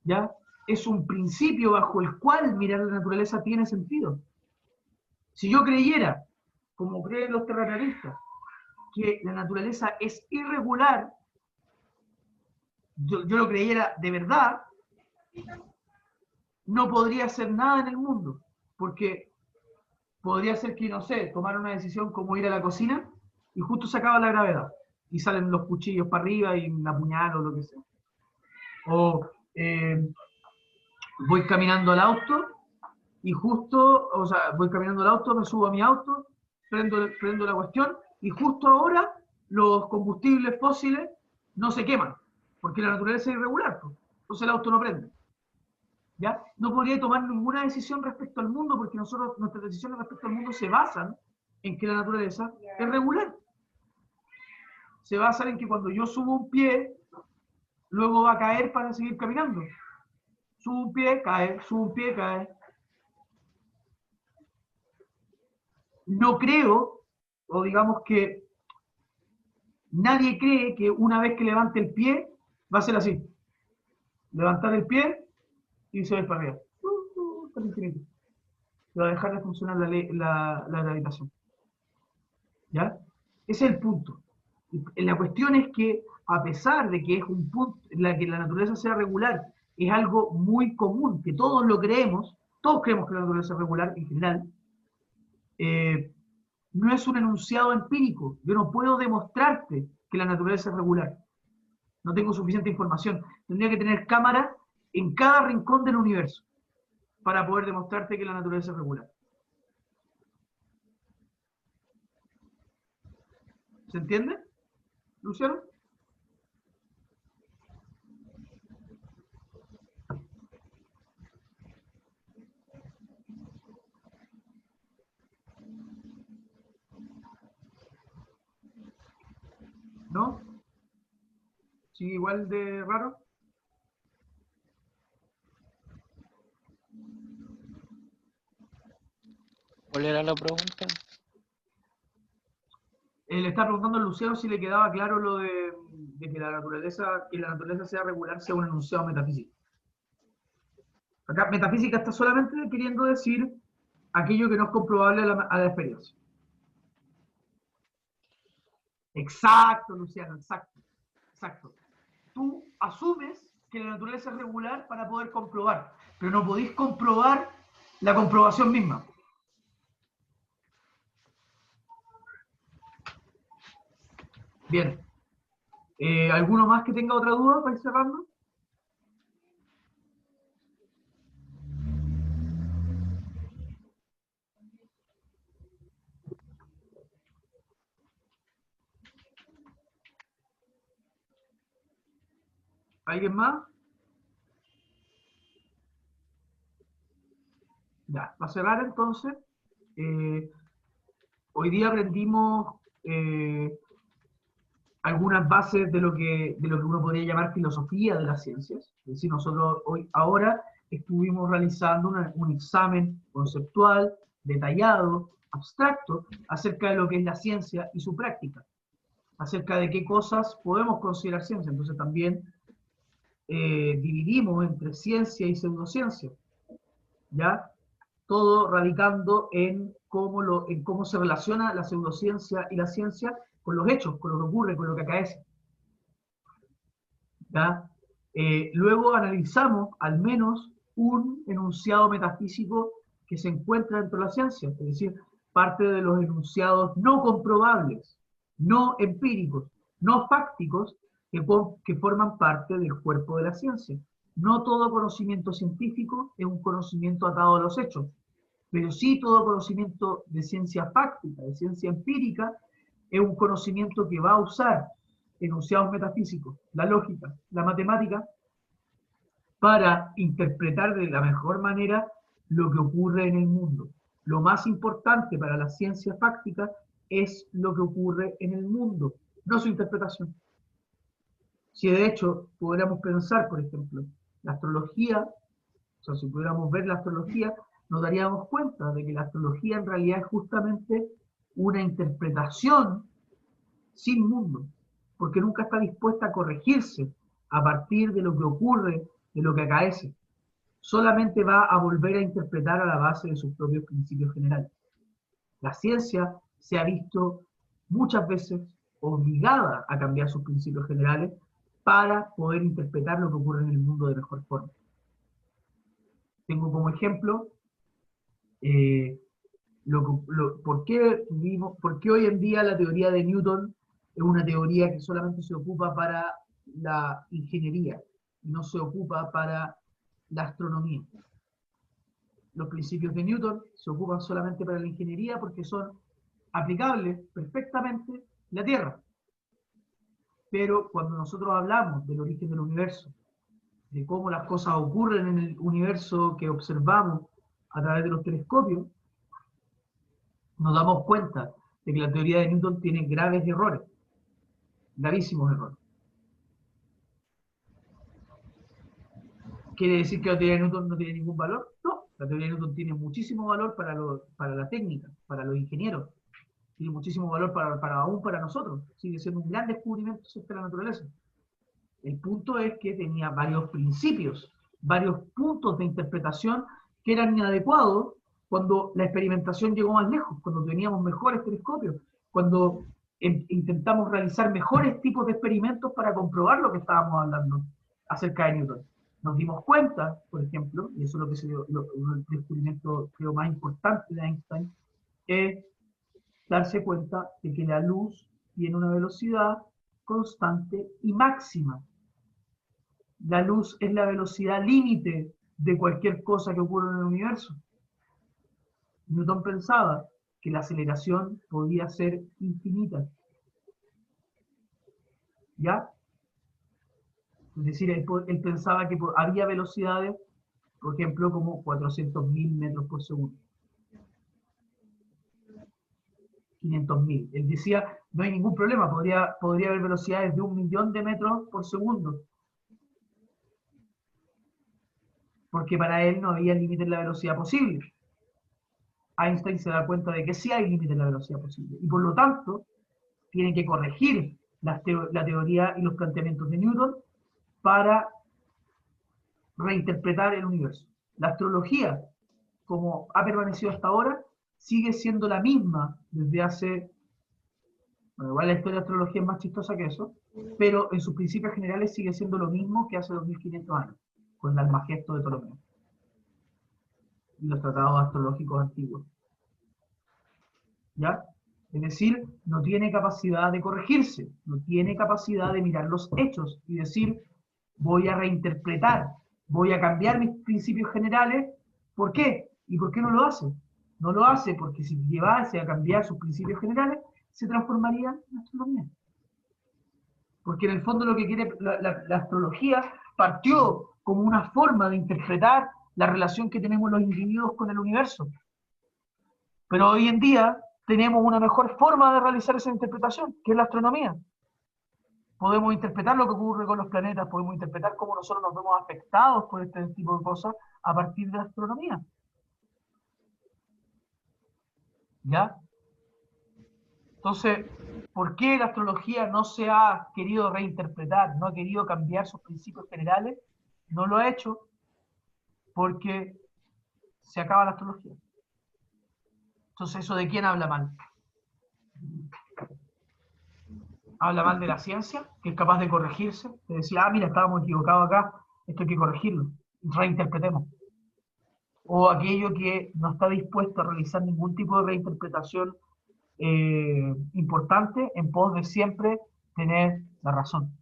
¿Ya? Es un principio bajo el cual mirar la naturaleza tiene sentido. Si yo creyera, como creen los terraplanistas, que la naturaleza es irregular, yo lo creyera de verdad, no podría hacer nada en el mundo, porque podría ser que, no sé, tomara una decisión como ir a la cocina y justo se acaba la gravedad y salen los cuchillos para arriba y me apuñalo o lo que sea. O voy caminando al auto y justo, o sea, voy caminando al auto, me subo a mi auto, prendo la cuestión y justo ahora los combustibles fósiles no se queman, porque la naturaleza es irregular, pues. Entonces el auto no prende. ¿Ya? No podría tomar ninguna decisión respecto al mundo porque nuestras decisiones respecto al mundo se basan en que la naturaleza es regular. Se basan en que cuando yo subo un pie, luego va a caer para seguir caminando. Subo un pie, cae, subo un pie, cae. No creo, o digamos que nadie cree que una vez que levante el pie, va a ser así. Levantar el pie y se va para arriba. Hasta el infinito. Va a dejar de funcionar la gravitación. ¿Ya? Ese es el punto. La cuestión es que, a pesar de que es un punto, que la naturaleza sea regular, es algo muy común, que todos lo creemos, todos creemos que la naturaleza es regular en general, no es un enunciado empírico. Yo no puedo demostrarte que la naturaleza es regular. No tengo suficiente información. Tendría que tener cámaras en cada rincón del universo para poder demostrarte que la naturaleza es regular. ¿Se entiende, Luciano? ¿No? ¿Sigue igual de raro? ¿Cuál era la pregunta? Le está preguntando a Luciano si le quedaba claro lo de que la naturaleza sea regular, sea un enunciado metafísico. Acá metafísica está solamente queriendo decir aquello que no es comprobable a la experiencia. Exacto, Luciano, exacto. Exacto. Tú asumes que la naturaleza es regular para poder comprobar, pero no podéis comprobar la comprobación misma. Bien. ¿Alguno más que tenga otra duda para ir cerrando? ¿Alguien más? Ya, para cerrar entonces, hoy día aprendimos algunas bases de lo que uno podría llamar filosofía de las ciencias. Es decir, nosotros ahora estuvimos realizando un examen conceptual, detallado, abstracto, acerca de lo que es la ciencia y su práctica, acerca de qué cosas podemos considerar ciencia. Entonces también dividimos entre ciencia y pseudociencia, ¿ya? Todo radicando en cómo se relaciona la pseudociencia y la ciencia con los hechos, con lo que ocurre, con lo que acaece. ¿Ya? Luego analizamos al menos un enunciado metafísico que se encuentra dentro de la ciencia, es decir, parte de los enunciados no comprobables, no empíricos, no fácticos, que forman parte del cuerpo de la ciencia. No todo conocimiento científico es un conocimiento atado a los hechos, pero sí todo conocimiento de ciencia fáctica, de ciencia empírica, es un conocimiento que va a usar enunciados metafísicos, la lógica, la matemática, para interpretar de la mejor manera lo que ocurre en el mundo. Lo más importante para la ciencia fáctica es lo que ocurre en el mundo, no su interpretación. Si de hecho pudiéramos pensar, por ejemplo, la astrología, o sea, si pudiéramos ver la astrología, nos daríamos cuenta de que la astrología en realidad es justamente una interpretación sin mundo, porque nunca está dispuesta a corregirse a partir de lo que ocurre, de lo que acaece. Solamente va a volver a interpretar a la base de sus propios principios generales. La ciencia se ha visto muchas veces obligada a cambiar sus principios generales para poder interpretar lo que ocurre en el mundo de mejor forma. Tengo como ejemplo ¿por qué hoy en día la teoría de Newton es una teoría que solamente se ocupa para la ingeniería, no se ocupa para la astronomía? Los principios de Newton se ocupan solamente para la ingeniería porque son aplicables perfectamente en la Tierra. Pero cuando nosotros hablamos del origen del universo, de cómo las cosas ocurren en el universo que observamos a través de los telescopios, nos damos cuenta de que la teoría de Newton tiene graves errores, gravísimos errores. ¿Quiere decir que la teoría de Newton no tiene ningún valor? No, la teoría de Newton tiene muchísimo valor para la técnica, para los ingenieros, tiene muchísimo valor aún para nosotros, sigue siendo un gran descubrimiento sobre la naturaleza. El punto es que tenía varios principios, varios puntos de interpretación que eran inadecuados cuando la experimentación llegó más lejos, cuando teníamos mejores telescopios, cuando intentamos realizar mejores tipos de experimentos para comprobar lo que estábamos hablando acerca de Newton. Nos dimos cuenta, por ejemplo, y eso es lo que se dio, el descubrimiento creo más importante de Einstein, es darse cuenta de que la luz tiene una velocidad constante y máxima. La luz es la velocidad límite de cualquier cosa que ocurre en el universo. Newton pensaba que la aceleración podía ser infinita. ¿Ya? Es decir, él pensaba que había velocidades, por ejemplo, como 400.000 metros por segundo. 500.000. Él decía, no hay ningún problema, podría haber velocidades de 1.000.000 de metros por segundo. Porque para él no había límite en la velocidad posible. Einstein se da cuenta de que sí hay límite en la velocidad posible. Y por lo tanto, tienen que corregir la teoría y los planteamientos de Newton para reinterpretar el universo. La astrología, como ha permanecido hasta ahora, sigue siendo la misma desde hace Bueno, igual la historia de la astrología es más chistosa que eso, pero en sus principios generales sigue siendo lo mismo que hace 2500 años, con el Almagesto de Ptolomeo y los tratados astrológicos antiguos. ¿Ya? Es decir, no tiene capacidad de corregirse, no tiene capacidad de mirar los hechos y decir, voy a reinterpretar, voy a cambiar mis principios generales. ¿Por qué? ¿Y por qué no lo hace? No lo hace porque si llevase a cambiar sus principios generales, se transformaría en astronomía. Porque en el fondo lo que quiere la astrología partió como una forma de interpretar la relación que tenemos los individuos con el universo. Pero hoy en día tenemos una mejor forma de realizar esa interpretación, que es la astronomía. Podemos interpretar lo que ocurre con los planetas, podemos interpretar cómo nosotros nos vemos afectados por este tipo de cosas a partir de la astronomía. ¿Ya? Entonces, ¿por qué la astrología no se ha querido reinterpretar, no ha querido cambiar sus principios generales? No lo ha hecho porque se acaba la astrología. Entonces, ¿eso de quién habla mal? Habla mal de la ciencia, que es capaz de corregirse, de decir, ah, mira, estábamos equivocados acá, esto hay que corregirlo, reinterpretemos. O aquello que no está dispuesto a realizar ningún tipo de reinterpretación importante en pos de siempre tener la razón.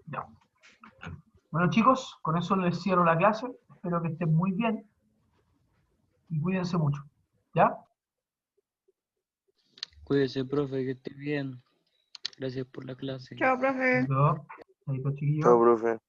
Ya. Bueno, chicos, con eso les cierro la clase. Espero que estén muy bien y cuídense mucho. ¿Ya? Cuídese, profe, que esté bien. Gracias por la clase. Chao, profe. Listo. Ahí está, chiquillos. Chao, profe.